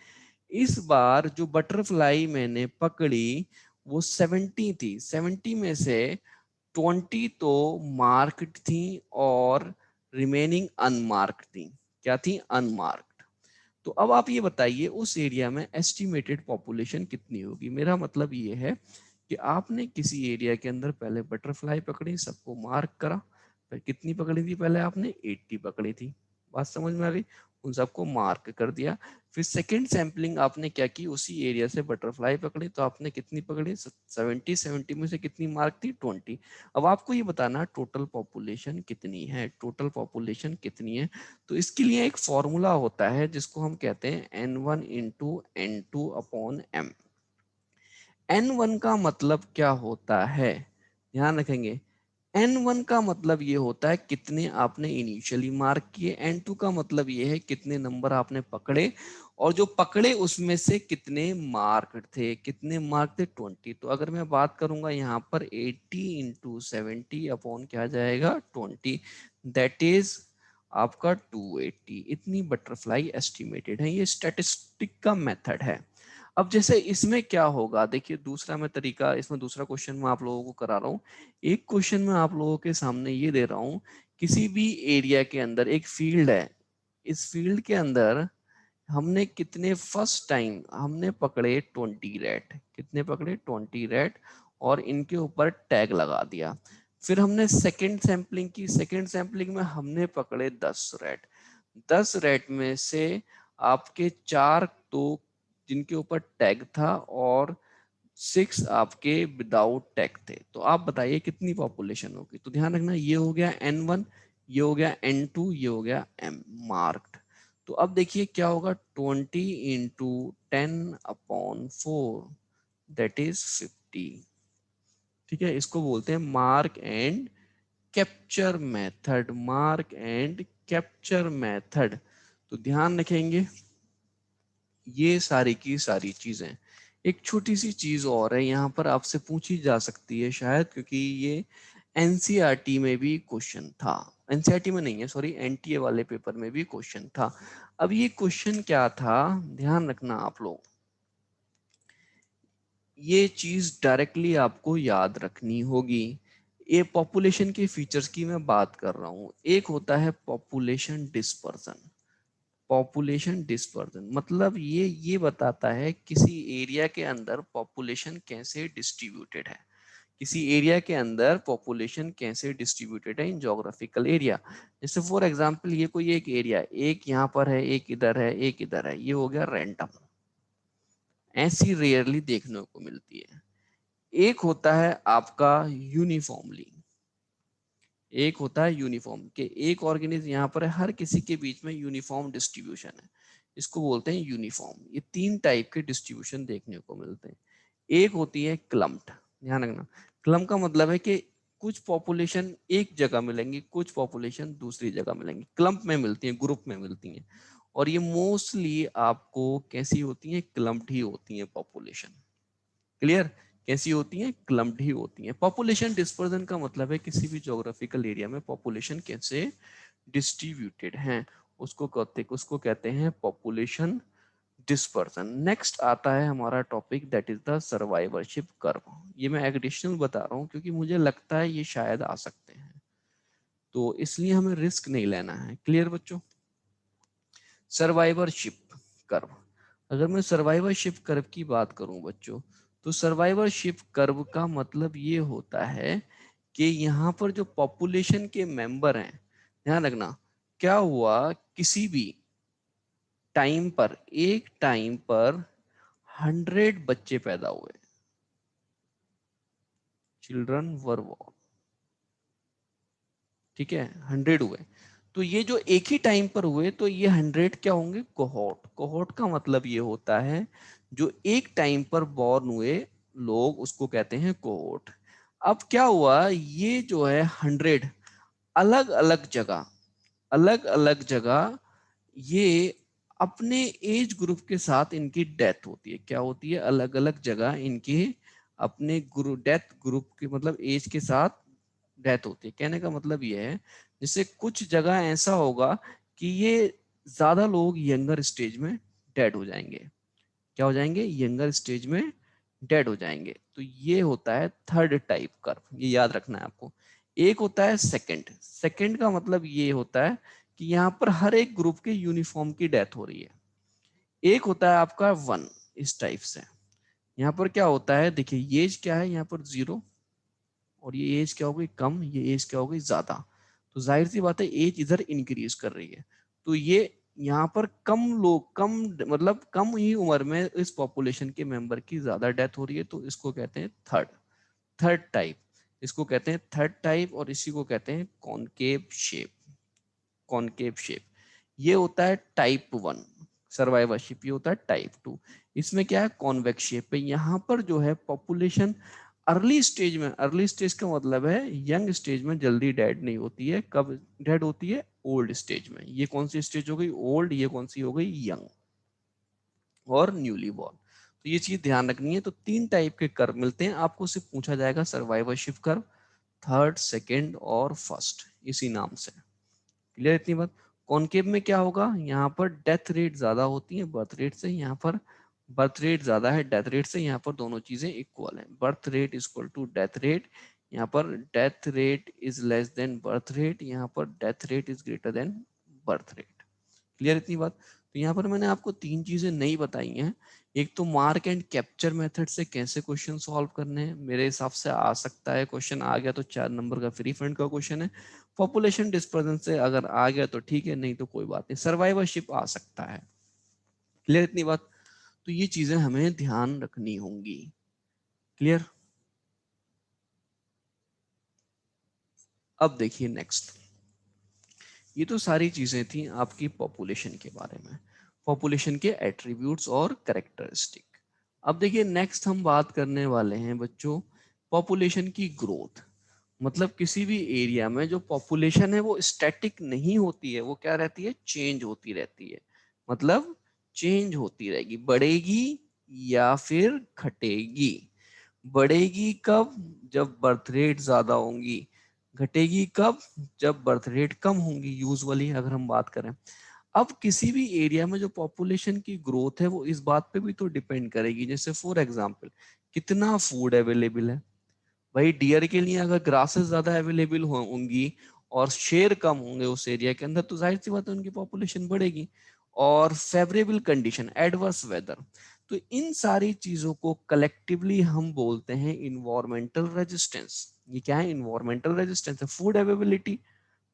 इस बार जो बटरफ्लाई मैंने पकड़ी वो 70 थी। 70 में से 20 तो मार्क्ड थी और रिमेनिंग अनमार्क्ड थी। क्या थी, अनमार्क्ड। तो अब आप ये बताइए उस एरिया में एस्टिमेटेड पॉपुलेशन कितनी होगी। मेरा मतलब ये है कि आपने किसी एरिया के अंदर पहले बटरफ्लाई पकड़ी, सबको मार्क करा, फिर कितनी पकड़ी थी, पहले आपने 80 पकड़ी थी, बात समझ में आ गई, उन सबको मार्क कर दिया। फिर सेकेंड सैंपलिंग आपने क्या की, उसी एरिया से बटरफ्लाई पकड़ी, तो आपने कितनी पकड़ी, 70, 70 में से कितनी मार्क थी, 20। अब आपको ये बताना टोटल पॉपुलेशन कितनी है, टोटल पॉपुलेशन कितनी है। तो इसके लिए एक फॉर्मूला होता है जिसको हम कहते हैं n1 into n2 upon m। n1 का मतलब क्या होता है, ध्यान रखेंगे, n1 का मतलब ये होता है कितने आपने इनिशियली मार्क किए, n2 का मतलब ये है कितने नंबर आपने पकड़े, और जो पकड़े उसमें से कितने मार्क थे, कितने मार्क थे, 20। तो अगर मैं बात करूंगा यहाँ पर 80 इंटू 70 अपॉन क्या जाएगा, 20, दैट इज आपका 280। इतनी बटरफ्लाई एस्टिमेटेड है, ये स्टैटिस्टिक का मेथड है। अब जैसे इसमें क्या होगा, देखिए दूसरा मैं तरीका, इसमें दूसरा क्वेश्चन मैं आप लोगों को करा रहा हूँ। एक क्वेश्चन मैं आप लोगों के सामने ये दे रहा हूँ, किसी भी एरिया के अंदर एक फील्ड है, इस फील्ड के अंदर हमने कितने फर्स्ट टाइम हमने पकड़े 20 रैट, कितने पकड़े 20 रैट, और इनके ऊपर टैग लगा दिया। फिर हमने सेकेंड सैंपलिंग की, सेकेंड सैंपलिंग में हमने पकड़े 10 रैट, 10 रैट में से आपके 4 तो जिनके ऊपर टैग था और 6 आपके विदाउट टैग थे। तो आप बताइए कितनी पॉपुलेशन होगी। तो ध्यान रखना ये हो गया n1, ये हो गया n2, ये हो गया m मार्क्ड। तो अब देखिए क्या होगा, 20 इंटू 10 अपॉन 4 दैट इज 50। ठीक है, इसको बोलते हैं mark and capture method, mark and capture method. तो ध्यान रखेंगे ये सारी की सारी चीजें। एक छोटी सी चीज और है यहाँ पर आपसे पूछी जा सकती है शायद, क्योंकि ये एनसीईआरटी में भी क्वेश्चन था, एनसीईआरटी में नहीं है सॉरी, एनटीए वाले पेपर में भी क्वेश्चन था। अब ये क्वेश्चन क्या था, ध्यान रखना आप लोग, ये चीज डायरेक्टली आपको याद रखनी होगी। ये पॉपुलेशन के फीचर्स की मैं बात कर रहा हूँ। एक होता है पॉपुलेशन डिस्पर्सन, पॉपुलेशन डिस्पर्जन मतलब ये बताता है किसी एरिया के अंदर पॉपुलेशन कैसे डिस्ट्रीब्यूटेड है, किसी एरिया के अंदर पॉपुलेशन कैसे डिस्ट्रीब्यूटेड है इन ज्योग्राफिकल एरिया। जैसे फॉर एग्जांपल ये कोई एक एरिया, एक यहाँ पर है, एक इधर है, एक इधर है, ये हो गया रैंडम, ऐसी रेयरली देखने को मिलती है। एक होता है आपका यूनिफॉर्मली, एक होता है यूनिफॉर्म के एक ऑर्गेनिज्म यहाँ पर है, हर किसी के बीच में यूनिफॉर्म डिस्ट्रीब्यूशन है, इसको बोलते हैं यूनिफॉर्म। ये 3 टाइप के डिस्ट्रीब्यूशन देखने को मिलते हैं। एक होती है क्लम्प्ड, ध्यान रखना, क्लम्प का मतलब है कि कुछ पॉपुलेशन एक जगह मिलेंगी, कुछ पॉपुलेशन दूसरी जगह मिलेंगी, क्लम्प में मिलती है, ग्रुप में मिलती हैं, और ये मोस्टली आपको कैसी होती है, क्लम्प्ड ही होती है पॉपुलेशन। क्लियर, कैसी होती हैं, क्लम्प्ड ही होती हैं। पॉपुलेशन डिस्पर्जन का मतलब है किसी भी ज्योग्राफिकल एरिया में पॉपुलेशन कैसे डिस्ट्रीब्यूटेड हैं, उसको कहते हैं पॉपुलेशन डिस्पर्सन। नेक्स्ट आता है हमारा topic that is the survivorship curve. ये मैं एडिशनल बता रहा हूँ क्योंकि मुझे लगता है ये शायद आ सकते हैं, तो इसलिए हमें रिस्क नहीं लेना है। क्लियर बच्चों, सर्वाइवरशिप कर्व, अगर मैं सर्वाइवरशिप कर्व की बात करूं बच्चों, तो सर्वाइवरशिप कर्व का मतलब ये होता है कि यहाँ पर जो पॉपुलेशन के मेंबर हैं, ध्यान रखना, क्या हुआ किसी भी टाइम पर, एक टाइम पर 100 बच्चे पैदा हुए, चिल्ड्रन वर बॉर्न, ठीक है, 100 हुए। तो ये जो एक ही टाइम पर हुए, तो ये 100 क्या होंगे, कोहोर्ट। कोहोर्ट का मतलब ये होता है जो एक टाइम पर बॉर्न हुए लोग, उसको कहते हैं कोहोर्ट। अब क्या हुआ, ये जो है 100 अलग अलग जगह, अलग अलग जगह ये अपने एज ग्रुप के साथ इनकी डेथ होती है। क्या होती है, अलग अलग जगह इनके अपने डेथ ग्रुप के मतलब एज के साथ डेथ होती है। कहने का मतलब ये है, जैसे कुछ जगह ऐसा होगा कि ये ज्यादा लोग यंगर स्टेज में डेड हो जाएंगे, क्या हो जाएंगे, यंगर स्टेज में डेड हो जाएंगे। तो ये होता है थर्ड टाइप कर्व, ये याद रखना है आपको। एक होता है सेकंड, सेकंड का मतलब ये होता है कि यहाँ पर हर एक ग्रुप के यूनिफॉर्म की डेथ हो रही है। एक होता है आपका 1, इस टाइप से। यहाँ पर क्या होता है, देखिए एज क्या है यहाँ पर 0, और ये एज क्या हो गई कम, ये एज क्या हो गई ज्यादा। तो जाहिर सी बात है एज इधर इंक्रीज कर रही है। तो ये यहाँ पर कम लोग, कम मतलब कम ही उम्र में इस पॉपुलेशन के मेंबर की ज्यादा डेथ हो रही है, तो इसको कहते हैं थर्ड थर्ड टाइप। इसको कहते हैं थर्ड टाइप, और इसी को कहते हैं कॉनकेव शेप। कॉनकेव शेप ये होता है टाइप 1 सर्वाइवरशिप। ये होता है टाइप 2। इसमें क्या है, कॉन्वेक्स शेप है। यहाँ पर जो है पॉपुलेशन अर्ली स्टेज में, अर्ली स्टेज का मतलब है यंग स्टेज में जल्दी डेड नहीं होती है। कब डेड होती है, ओल्ड स्टेज में। ये कौन सी स्टेज हो गई, ओल्ड। ये कौन सी हो गई, यंग और न्यूली बॉर्न। तो ये चीज ध्यान रखनी है। तो 3 टाइप के कर्व मिलते हैं आपको, सिर्फ पूछा जाएगा सर्वाइवरशिप कर्व, थर्ड, सेकेंड और फर्स्ट, इसी नाम से। क्लियर इतनी बात। कॉनकेव में क्या होगा, यहाँ पर डेथ रेट ज्यादा होती है बर्थ रेट से। यहाँ पर बर्थ रेट ज्यादा है डेथ रेट से। यहाँ पर दोनों चीजें इक्वल है, birth rate is equal to death rate. यहाँ पर death rate is less than birth rate, यहाँ पर death rate is greater than birth rate. Clear इतनी बात। तो यहाँ पर मैंने आपको 3 चीजें नहीं बताई हैं। एक तो मार्क एंड कैप्चर मेथड से कैसे क्वेश्चन सॉल्व करने हैं, मेरे हिसाब से आ सकता है। क्वेश्चन आ गया तो 4 नंबर का फ्री फंड का क्वेश्चन है। पॉपुलेशन डिस्पर्जन से अगर आ गया तो ठीक है, नहीं तो कोई बात नहीं। सर्वाइवरशिप आ सकता है। क्लियर इतनी बात। तो ये चीजें हमें ध्यान रखनी होंगी। क्लियर। अब देखिए नेक्स्ट, ये तो सारी चीजें थी आपकी पॉपुलेशन के बारे में, पॉपुलेशन के एट्रीब्यूट्स और कैरेक्टरिस्टिक। अब देखिए नेक्स्ट हम बात करने वाले हैं बच्चों पॉपुलेशन की ग्रोथ। मतलब किसी भी एरिया में जो पॉपुलेशन है वो स्टैटिक नहीं होती है, वो क्या रहती है, चेंज होती रहती है। मतलब चेंज होती रहेगी, बढ़ेगी या फिर घटेगी। बढ़ेगी कब, जब बर्थ रेट ज्यादा होंगी। घटेगी कब, जब बर्थ रेट कम होंगी, यूजुअली अगर हम बात करें। अब किसी भी एरिया में जो पॉपुलेशन की ग्रोथ है वो इस बात पे भी तो डिपेंड करेगी, जैसे फॉर एग्जांपल कितना फूड अवेलेबल है। भाई डियर के लिए अगर ग्रासेस ज्यादा अवेलेबल होंगी और शेर कम होंगे उस एरिया के अंदर, तो जाहिर सी बात है उनकी पॉपुलेशन बढ़ेगी। और फेवरेबल कंडीशन, एडवर्स वेदर, तो इन सारी चीजों को कलेक्टिवली हम बोलते हैं इन्वायरमेंटल रेजिस्टेंस। ये क्या है, इन्वायरमेंटल रेजिस्टेंस है। Food availability,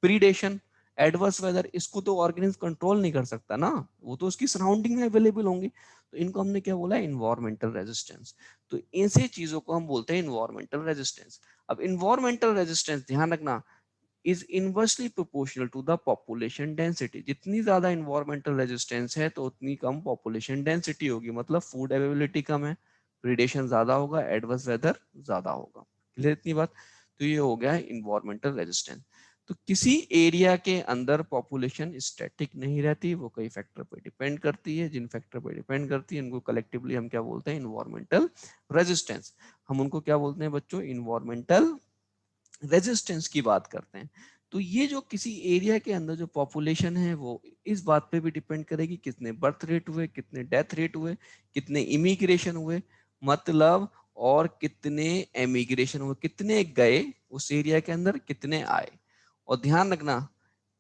predation, adverse weather, इसको तो ऑर्गेनिज्म कंट्रोल नहीं कर सकता ना, वो तो उसकी सराउंडिंग में अवेलेबल होंगी। तो इनको हमने क्या बोला, इन्वायरमेंटल रेजिस्टेंस। तो ऐसे चीजों को हम बोलते हैं इन्वायरमेंटल रेजिस्टेंस। अब इन्वायरमेंटल रेजिस्टेंस ध्यान रखना is inversely proportional to the population density. जितनी ज्यादा इन्वायरमेंटल रेजिस्टेंस है तो उतनी कम पॉपुलेशन डेंसिटी होगी। मतलब फूड अवेलेबिलिटी कम है, प्रीडेशन ज्यादा होगा, एडवर्स वेदर ज्यादा होगा। क्लियर इतनी बात। तो ये हो गया इन्वायरमेंटल रेजिस्टेंस। तो किसी एरिया के अंदर पॉपुलेशन स्टैटिक नहीं रहती, वो कई फैक्टर पर डिपेंड करती है। जिन फैक्टर पर डिपेंड करती है उनको कलेक्टिवली हम क्या बोलते हैं, इन्वायरमेंटल रेजिस्टेंस। हम उनको क्या बोलते हैं बच्चों, इन्वायरमेंटल रेजिस्टेंस की बात करते हैं। तो ये जो किसी एरिया के अंदर जो पॉपुलेशन है वो इस बात पे भी डिपेंड करेगी कितने बर्थ रेट हुए, कितने डेथ रेट हुए, कितने इमिग्रेशन हुए, मतलब और कितने एमिग्रेशन हुए, कितने गए उस एरिया के अंदर, कितने आए। और ध्यान रखना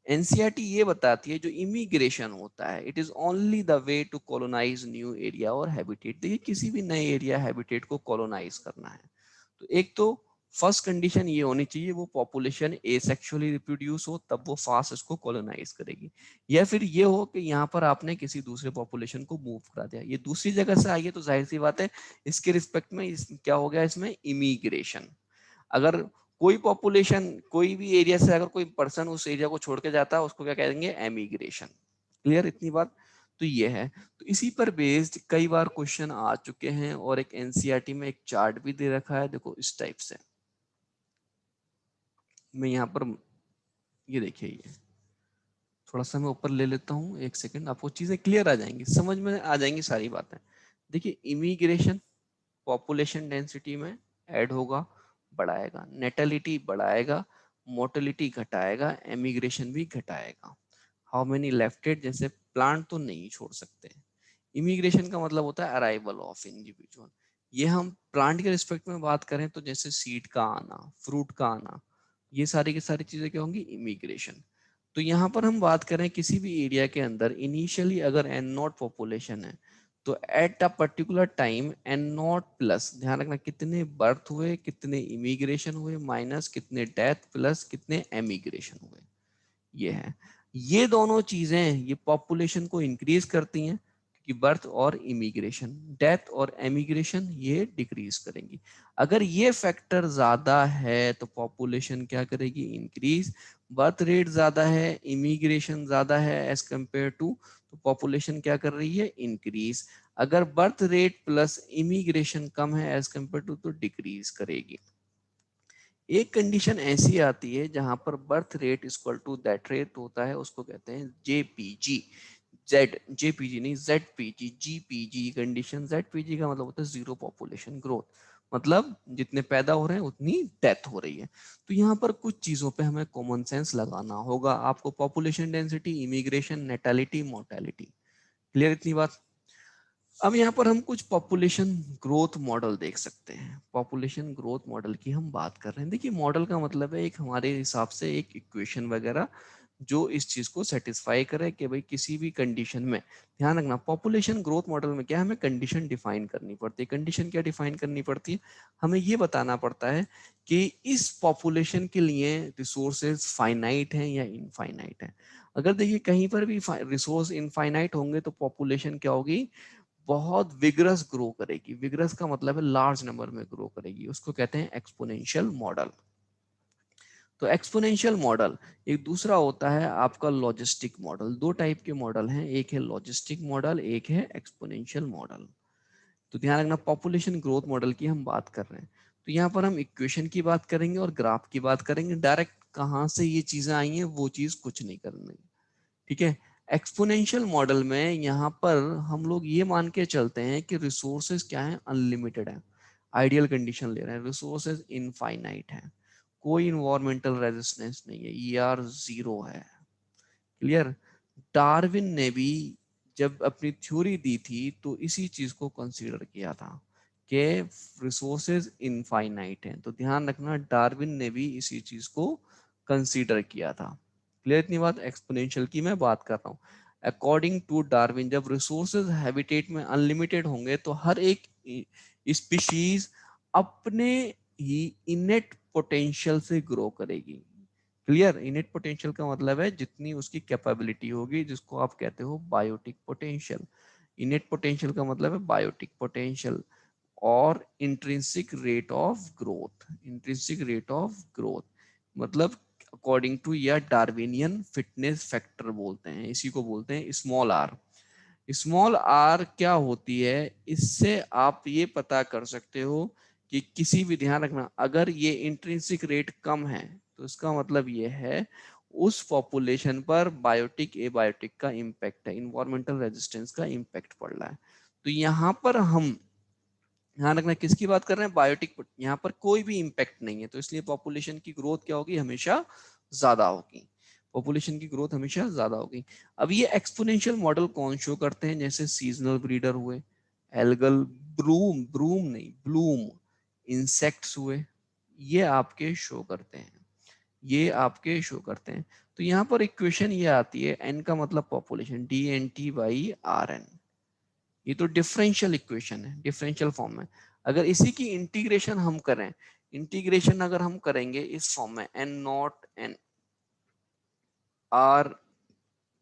एनसीईआरटी ये बताती है जो इमिग्रेशन होता है it is only the way to colonise new area और हैबिटेट। देखिए किसी भी नए एरिया हैबिटेट को कॉलोनाइज करना है तो एक तो फर्स्ट कंडीशन ये होनी चाहिए वो पॉपुलेशन एसेक्सुअली रिप्रोड्यूस हो, तब वो फास्ट इसको कॉलोनाइज करेगी। या फिर ये हो कि यहाँ पर आपने किसी दूसरे पॉपुलेशन को मूव करा दिया, ये दूसरी जगह से आई है तो जाहिर सी बात है इसके रिस्पेक्ट में क्या हो गया, इसमें इमिग्रेशन। अगर कोई पॉपुलेशन कोई भी एरिया से अगर कोई पर्सन उस एरिया को छोड़ के जाता है उसको क्या कहेंगे, एमिग्रेशन। क्लियर इतनी बात। तो ये है। तो इसी पर बेस्ड कई बार क्वेश्चन आ चुके हैं और एक एनसीईआरटी में एक चार्ट भी दे रखा है, देखो इस टाइप से। मैं यहाँ पर ये देखिए, ये थोड़ा सा मैं ऊपर ले लेता हूँ, एक सेकंड, आपको चीजें क्लियर आ जाएंगी, समझ में आ जाएंगी सारी बातें। देखिए इमिग्रेशन पॉपुलेशन डेंसिटी में ऐड होगा, बढ़ाएगा, नेटलिटी बढ़ाएगा, मोर्टेलिटी घटाएगा, एमिग्रेशन भी घटाएगा। हाउ मेनी लेफ्टेड, जैसे प्लांट तो नहीं छोड़ सकते। इमिग्रेशन का मतलब होता है अराइवल ऑफ इंडिविजुअल। ये हम प्लांट के रिस्पेक्ट में बात करें तो जैसे सीड का आना, फ्रूट का आना, ये सारी की सारी चीजें क्या होंगी, इमिग्रेशन। तो यहाँ पर हम बात करें किसी भी एरिया के अंदर इनिशियली अगर एन नॉट पॉपुलेशन है तो at a particular time N nought plus, ध्यान रखना कितने बर्थ हुए, कितने इमिग्रेशन हुए, माइनस कितने डेथ, प्लस कितने एमिग्रेशन हुए, ये है। ये दोनों चीजें ये पॉपुलेशन को इंक्रीज करती हैं क्योंकि बर्थ और इमिग्रेशन, डेथ और एमिग्रेशन ये डिक्रीज करेंगी। अगर ये फैक्टर ज्यादा है तो पॉपुलेशन क्या करेगी, इंक्रीज। बर्थ रेट ज्यादा है, इमिग्रेशन ज्यादा है एज कंपेयर टू, तो पॉपुलेशन क्या कर रही है, इंक्रीज। अगर बर्थ रेट प्लस इमिग्रेशन कम है एज कंपेयर टू तो डिक्रीज करेगी। एक कंडीशन ऐसी आती है जहां पर birth rate equal to death rate होता है, उसको कहते हैं जेपीजी। जेपीजी नहीं, जेडपीजी, जीपीजी कंडीशन। जेडपीजी का मतलब होता है जीरो पॉपुलेशन ग्रोथ, मतलब जितने पैदा हो रहे हैं उतनी डेथ हो रही है। तो यहाँ पर कुछ चीजों पे हमें कॉमन सेंस लगाना होगा आपको, population density, immigration, natality, mortality. Clear इतनी बात। अब यहाँ पर हम कुछ पॉपुलेशन ग्रोथ मॉडल देख सकते हैं। पॉपुलेशन ग्रोथ मॉडल की हम बात कर रहे हैं। देखिए मॉडल का मतलब है एक हमारे हिसाब से एक इक्वेशन वगैरह जो इस चीज को सेटिस्फाई करे कि भाई किसी भी कंडीशन में, ध्यान रखना पॉपुलेशन ग्रोथ मॉडल में क्या हमें कंडीशन डिफाइन करनी पड़ती है। कंडीशन क्या डिफाइन करनी पड़ती है, हमें ये बताना पड़ता है कि इस पॉपुलेशन के लिए रिसोर्सेज फाइनाइट हैं या इनफाइनाइट है। अगर देखिए कहीं पर भी रिसोर्स इनफाइनाइट होंगे तो पॉपुलेशन क्या होगी, बहुत विग्रस ग्रो करेगी। विग्रस का मतलब है लार्ज नंबर में ग्रो करेगी, उसको कहते हैं एक्सपोनेंशियल मॉडल। तो एक्सपोनेंशियल मॉडल एक दूसरा होता है आपका लॉजिस्टिक मॉडल। दो टाइप के मॉडल हैं, एक है लॉजिस्टिक मॉडल, एक है एक्सपोनेंशियल मॉडल। तो ध्यान रखना पॉपुलेशन ग्रोथ मॉडल की हम बात कर रहे हैं, तो यहाँ पर हम इक्वेशन की बात करेंगे और ग्राफ की बात करेंगे। डायरेक्ट कहाँ से ये चीजें आई हैं वो चीज कुछ नहीं करनी, ठीक है। एक्सपोनेंशियल मॉडल में यहाँ पर हम लोग ये मान के चलते हैं कि रिसोर्सेज क्या है, अनलिमिटेड है। आइडियल कंडीशन ले रहे हैं, रिसोर्सेज इनफाइनाइट है, कोई इन्वायरमेंटल रेजिस्टेंस नहीं है, ईआर जीरो है। क्लियर। डार्विन ने भी जब अपनी थ्योरी दी थी तो इसी चीज को कंसीडर किया था कि रिसोर्सेज इनफाइनाइट हैं। तो ध्यान रखना डार्विन ने भी इसी चीज को कंसीडर किया था। क्लियर इतनी बात। एक्सपोनेंशियल की मैं बात कर रहा हूँ। अकॉर्डिंग टू डार्विन जब रिसोर्सेज हैबिटेट में अनलिमिटेड होंगे तो हर एक स्पीशीज अपने ही इनेट पोटेंशियल से ग्रो करेगी। क्लियर। इनेट पोटेंशियल का मतलब है जितनी उसकी कैपेबिलिटी होगी, जिसको आप कहते हो बायोटिक पोटेंशियल। इनेट पोटेंशियल का मतलब है बायोटिक पोटेंशियल। और intrinsic rate of growth, intrinsic rate of growth मतलब अकॉर्डिंग टू या डार्विनियन फिटनेस फैक्टर बोलते हैं, इसी को बोलते हैं स्मॉल आर। स्मॉल आर क्या होती है, इससे आप ये पता कर सकते हो कि किसी भी, ध्यान रखना अगर ये इंट्रिंसिक रेट कम है तो इसका मतलब ये है उस पॉपुलेशन पर बायोटिक एबायोटिक का इम्पैक्ट है, इन्वायरमेंटल रेजिस्टेंस का इम्पैक्ट पड़ रहा है। तो यहाँ पर हम ध्यान रखना किसकी बात कर रहे हैं, बायोटिक। यहाँ पर कोई भी इम्पैक्ट नहीं है तो इसलिए पॉपुलेशन की ग्रोथ क्या होगी, हमेशा ज्यादा होगी। पॉपुलेशन की ग्रोथ हमेशा ज्यादा होगी। अब ये एक्सपोनेंशियल मॉडल कौन शो करते हैं, जैसे सीजनल ब्रीडर हुए, एल्गल ब्रूम, ब्रूम नहीं ब्लूम, इंसेक्ट्स हुए, ये आपके शो करते हैं, ये आपके शो करते हैं। तो यहाँ पर इक्वेशन ये आती है, एन का मतलब population, D N T by R N. ये तो डिफरेंशियल इक्वेशन है, डिफरेंशियल फॉर्म में। अगर इसी की इंटीग्रेशन हम करें, इंटीग्रेशन अगर हम करेंगे इस फॉर्म में, N naught N R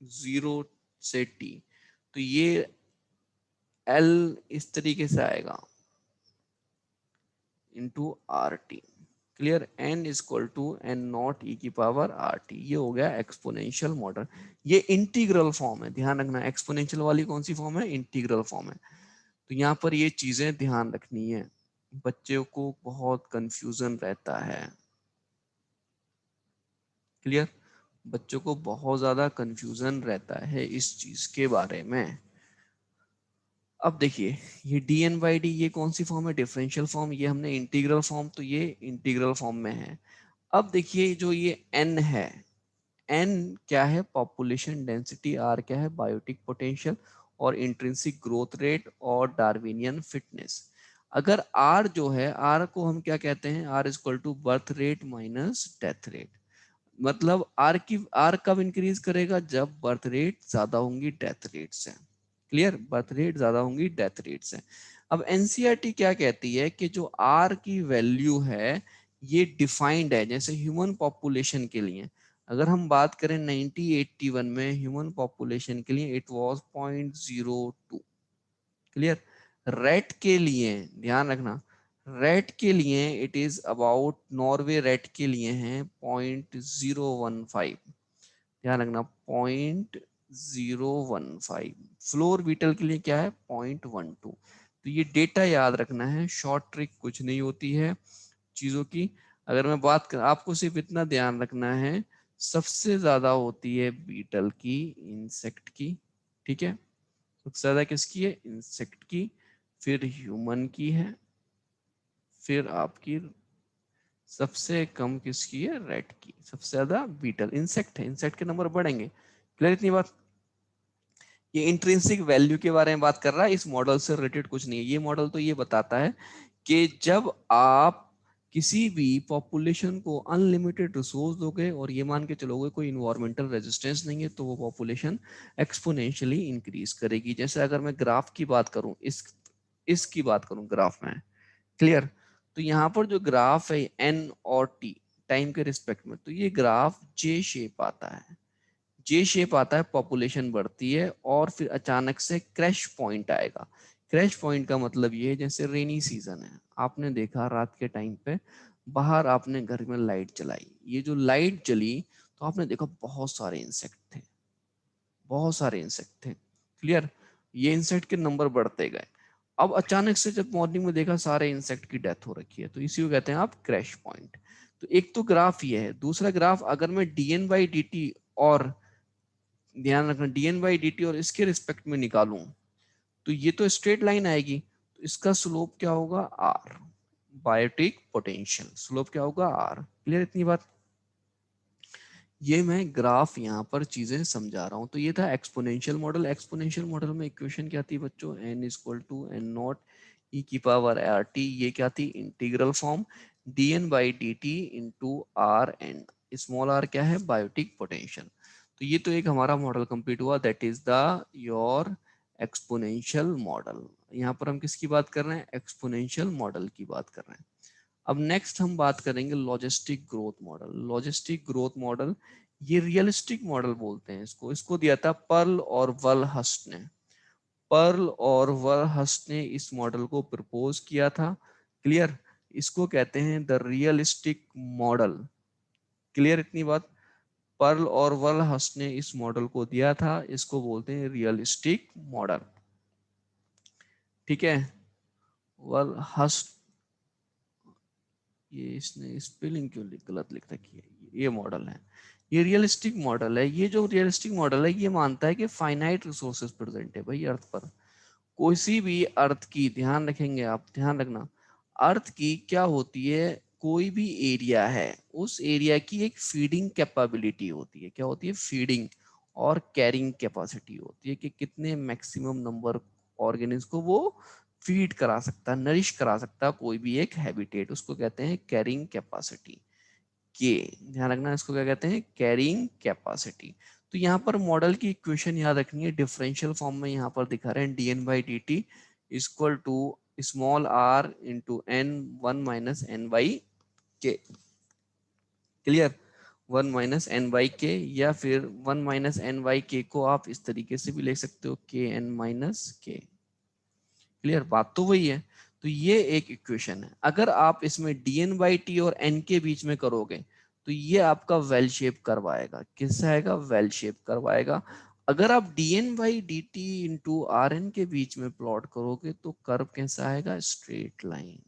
zero से टी, तो ये एल इस तरीके से आएगा into R T. Clear. N is equal to N naught E की पावर आर टी। ये हो गया एक्सपोनेंशियल मॉडल। ये इंटीग्रल फॉर्म है, ध्यान रखना एक्सपोनेंशियल वाली कौन सी फॉर्म है, इंटीग्रल फॉर्म है। तो यहाँ पर ये चीजें ध्यान रखनी है, बच्चे को बहुत कंफ्यूजन रहता है। क्लियर। बच्चों को बहुत ज्यादा कंफ्यूजन रहता है इस चीज के बारे में। अब देखिए ये डी एन बाई डी ये कौन सी फॉर्म है, डिफरेंशियल फॉर्म। ये हमने इंटीग्रल फॉर्म, तो ये इंटीग्रल फॉर्म में है। अब देखिए जो ये एन है, एन क्या है, पॉपुलेशन डेंसिटी, आर क्या है, बायोटिक पोटेंशियल, और इंट्रिंसिक ग्रोथ रेट और डार्विनियन फिटनेस। अगर आर जो है, आर को हम क्या कहते हैं, R is equal to birth rate minus death rate. मतलब आर कब इंक्रीज करेगा, जब बर्थ रेट ज्यादा होंगी डेथ रेट से। क्लियर, बर्थ रेट ज्यादा होंगी डेथ रेट से। अब एनसीईआरटी क्या कहती है कि जो आर की वैल्यू है ये डिफाइंड है, जैसे ह्यूमन पॉपुलेशन के लिए अगर हम बात करें 1981 में ह्यूमन पॉपुलेशन के लिए इट वाज 0.02। क्लियर, रेट के लिए ध्यान रखना, रेट के लिए it is about, Norway rate के लिए है 0.015। ध्यान रखना 0.015। फ्लोर बीटल के लिए क्या है 0.12। तो ये डेटा याद रखना है, शॉर्ट ट्रिक कुछ नहीं होती है चीजों की। अगर मैं बात कर, आपको सिर्फ इतना ध्यान रखना है, सबसे ज्यादा होती है बीटल की, इंसेक्ट की। ठीक है, सबसे ज्यादा किसकी है, इंसेक्ट की, फिर ह्यूमन की है, फिर आपकी सबसे कम किसकी है, रेट की। सबसे ज्यादा बीटल, इंसेक्ट है, इंसेक्ट के नंबर बढ़ेंगे। क्लियर इतनी बात। ये इंट्रिंसिक वैल्यू के बारे में बात कर रहा है, इस मॉडल से रिलेटेड कुछ नहीं है। ये मॉडल तो ये बताता है कि जब आप किसी भी पॉपुलेशन को अनलिमिटेड रिसोर्स दोगे और ये मान के चलोगे कोई इन्वायरमेंटल रेजिस्टेंस नहीं है, तो वो पॉपुलेशन एक्सपोनेंशियली इंक्रीज करेगी। जैसे अगर मैं ग्राफ की बात करूं, इसकी बात करूं ग्राफ में, क्लियर, तो यहाँ पर जो ग्राफ है एन और टी टाइम के रिस्पेक्ट में, तो ये ग्राफ जे शेप आता है। जे शेप आता है, पॉपुलेशन बढ़ती है और फिर अचानक से क्रैश पॉइंट आएगा। क्रैश पॉइंट का मतलब ये है, जैसे रेनी सीजन है, आपने देखा रात के टाइम पे बाहर आपने घर में लाइट जलाई, ये जो लाइट जली तो आपने देखा बहुत सारे इंसेक्ट थे, बहुत सारे इंसेक्ट थे। क्लियर, ये इंसेक्ट के नंबर बढ़ते गए। अब अचानक से जब मॉर्निंग में देखा सारे इंसेक्ट की डेथ हो रखी है, तो इसी को कहते हैं आप क्रैश पॉइंट। तो एक तो ग्राफ ये है, दूसरा ग्राफ अगर मैं डीएन बाई डी टी और, ध्यान रखना, डीएन बाई डी टी और इसके रिस्पेक्ट में निकालूं तो ये तो स्ट्रेट लाइन आएगी, तो इसका स्लोप क्या होगा, आर। बायोटिक पोटेंशियल स्लोप क्या होगा, आर। क्लियर इतनी बात। ये मैं ग्राफ यहाँ पर चीजें समझा रहा हूँ। तो ये था एक्सपोनेंशियल मॉडल। एक्सपोनेंशियल मॉडल में इक्वेशन क्या थी बच्चों, N equal to N naught E की पावर आर टी, ये क्या थी, integral form, D N by D T into R N, small R क्या है, बायोटिक पोटेंशियल। तो ये तो एक हमारा मॉडल कंप्लीट हुआ, that is the your exponential model. यहाँ पर हम किसकी बात कर रहे हैं, एक्सपोनेंशियल मॉडल की बात कर रहे हैं। अब नेक्स्ट हम बात करेंगे logistic growth model. Logistic growth model, ये रियलिस्टिक मॉडल बोलते हैं इसको। इसको दिया था पर्ल और वलहस्ट ने। पर्ल और वलहस्ट ने इस मॉडल को प्रपोज किया था। क्लियर, इसको कहते हैं द रियलिस्टिक मॉडल। क्लियर इतनी बात। पर्ल और वलहस्ट ने इस मॉडल को दिया था, इसको बोलते हैं रियलिस्टिक मॉडल। ठीक है, वलहस्ट, ये इसने स्पेलिंग क्यों गलत लिख रखी है, ये मॉडल है, ये रियलिस्टिक मॉडल है। ये जो रियलिस्टिक मॉडल है ये मानता है कि फाइनाइट रिसोर्सेज प्रेजेंट है भाई अर्थ पर। कोई भी अर्थ की, ध्यान रखेंगे आप, ध्यान रखना, अर्थ की क्या होती है, कोई भी एरिया है उस एरिया की एक फीडिंग कैपेबिलिटी होती है। क्या होती है, फीडिंग और कैरिंग कैपेसिटी होती है, कि कितने मैक्सिमम नंबर ऑर्गेनिज्म को वो फीड करा सकता है, नरिश करा सकता है कोई भी एक हैबिटेट, उसको कहते हैं कैरिंग कैपेसिटी के। ध्यान रखना, इसको क्या कहते हैं, कैरिंग कैपेसिटी। तो यहाँ पर मॉडल की इक्वेशन याद रखनी है, डिफरेंशियल फॉर्म में यहाँ पर दिखा रहे हैं, D N by D T equal to small R into N one minus N by K. Clear, one minus N by K, या फिर वन माइनस एन बाई के को आप इस तरीके से भी लिख सकते हो, के एन माइनस के। क्लियर, बात तो वही है। तो ये एक इक्वेशन है। अगर आप इसमें dn बाई टी और n के बीच में करोगे तो ये आपका वेल शेप करवाएगा, किससे आएगा, वेल शेप करवाएगा। अगर आप dn by D T into R N के बीच में प्लॉट करोगे तो कर्व कैसा आएगा, स्ट्रेट लाइन।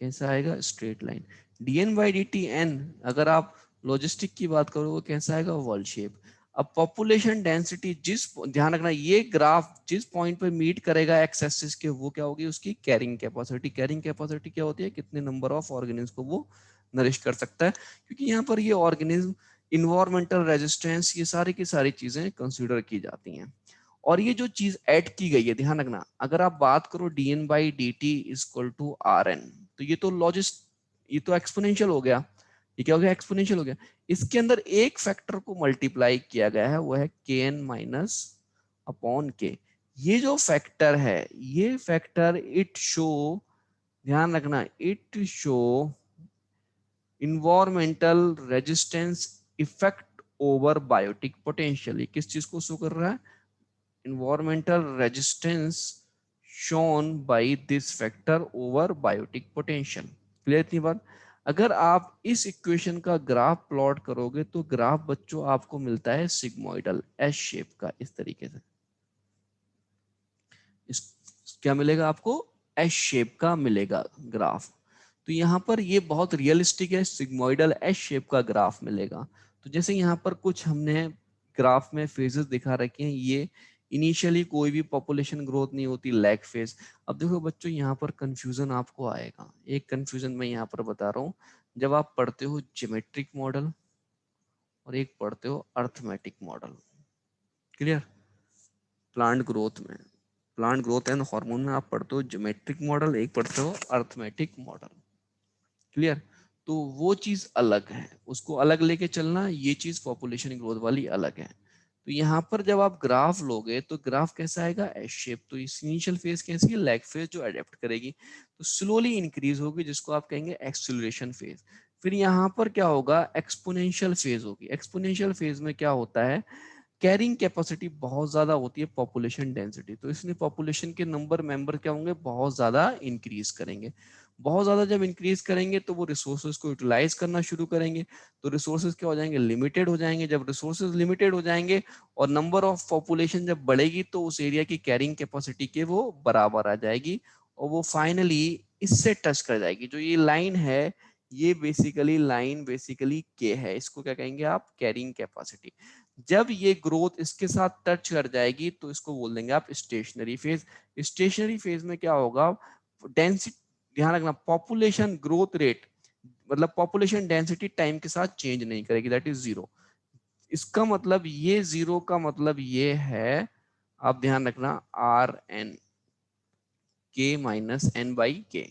कैसा आएगा, straight line. dn by D T N, अगर आप लॉजिस्टिक की बात करोगे कैसा आएगा, वर्ल शेप। अब पॉपुलेशन डेंसिटी, जिस, ध्यान रखना, ये ग्राफ जिस पॉइंट पे मीट करेगा एक्स एक्सिस के, वो क्या होगी, उसकी कैरिंग कैपेसिटी। कैरिंग कैपेसिटी क्या होती है, कितने नंबर ऑफ ऑर्गेनिज्म को वो नरिश कर सकता है, क्योंकि यहाँ पर ये ऑर्गेनिज्म, इन्वायरमेंटल रेजिस्टेंस, ये सारी की सारी चीजें कंसिडर की जाती हैं। और ये जो चीज ऐड की गई है, ध्यान रखना, अगर आप बात करो dn by D T equal to R N, तो ये तो लॉजिस्ट, ये तो एक्सपोनेंशियल हो गया। ये क्या हो गया, एक्सपोनेंशियल हो गया। इसके अंदर एक फैक्टर को मल्टीप्लाई किया गया है, वो है के एन माइनस अपॉन के। ये जो फैक्टर है, ये फैक्टर इट शो, ध्यान रखना, it show environmental resistance effect over biotic potential. ये किस चीज को शो कर रहा है, environmental resistance shown by this factor over biotic potential। Clear इतनी बात। अगर आप इस इक्वेशन का ग्राफ प्लॉट करोगे तो ग्राफ बच्चों आपको मिलता है सिग्मोइडल एस शेप का, इस तरीके से। इस क्या मिलेगा आपको, एस शेप का मिलेगा ग्राफ। तो यहाँ पर ये बहुत रियलिस्टिक है, सिग्मोइडल एस शेप का ग्राफ मिलेगा। तो जैसे यहाँ पर कुछ हमने ग्राफ में फेजेस दिखा रखे हैं, ये इनिशियली कोई भी पॉपुलेशन ग्रोथ नहीं होती, लैग फेज। अब देखो बच्चों, यहाँ पर कंफ्यूजन आपको आएगा। एक कंफ्यूजन मैं यहाँ पर बता रहा हूँ, जब आप पढ़ते हो ज्योमेट्रिक मॉडल और एक पढ़ते हो arithmetic model, clear, plant growth में, प्लांट ग्रोथ एंड हार्मोन में आप पढ़ते हो ज्योमेट्रिक मॉडल, एक पढ़ते हो अर्थमेटिक मॉडल, क्लियर। तो वो चीज अलग है, उसको अलग लेके चलना। ये चीज पॉपुलेशन ग्रोथ वाली अलग है। तो यहाँ पर जब आप ग्राफ लोगे तो ग्राफ कैसा आएगा, एस शेप। तो इस इनिशियल फेज कैसी है, लैग फेज, जो अडेप्ट करेगी, तो स्लोली इंक्रीज होगी, जिसको आप कहेंगे एक्सीलरेशन फेज। फिर यहाँ पर क्या होगा, एक्सपोनेंशियल फेज होगी। एक्सपोनेंशियल फेज में क्या होता है, कैरिंग कैपेसिटी बहुत ज्यादा होती है, पॉपुलेशन डेंसिटी, तो इसलिए पॉपुलेशन के नंबर मेंबर क्या होंगे, बहुत ज्यादा इंक्रीज करेंगे। बहुत ज्यादा जब इंक्रीज करेंगे तो वो रिसोर्सेज को यूटिलाइज करना शुरू करेंगे, तो रिसोर्सेज क्या हो जाएंगे, लिमिटेड हो जाएंगे। जब रिसोर्सेज लिमिटेड हो जाएंगे और नंबर ऑफ पॉपुलेशन जब बढ़ेगी, तो उस एरिया की कैरिंग कैपेसिटी के वो बराबर आ जाएगी, और वो फाइनली इससे टच कर जाएगी। जो ये लाइन है, ये बेसिकली लाइन बेसिकली के है, इसको क्या कहेंगे आप, कैरिंग कैपेसिटी। जब ये ग्रोथ इसके साथ टच कर जाएगी तो इसको बोल देंगे आप स्टेशनरी फेज। स्टेशनरी फेज में क्या होगा, डेंसिटी, ध्यान रखना, पॉपुलेशन ग्रोथ रेट, मतलब पॉपुलेशन डेंसिटी टाइम के साथ चेंज नहीं करेगी, दैट इज जीरो। इसका मतलब ये जीरो का मतलब ये है, आप ध्यान रखना, आर एन के माइनस एन बाई के,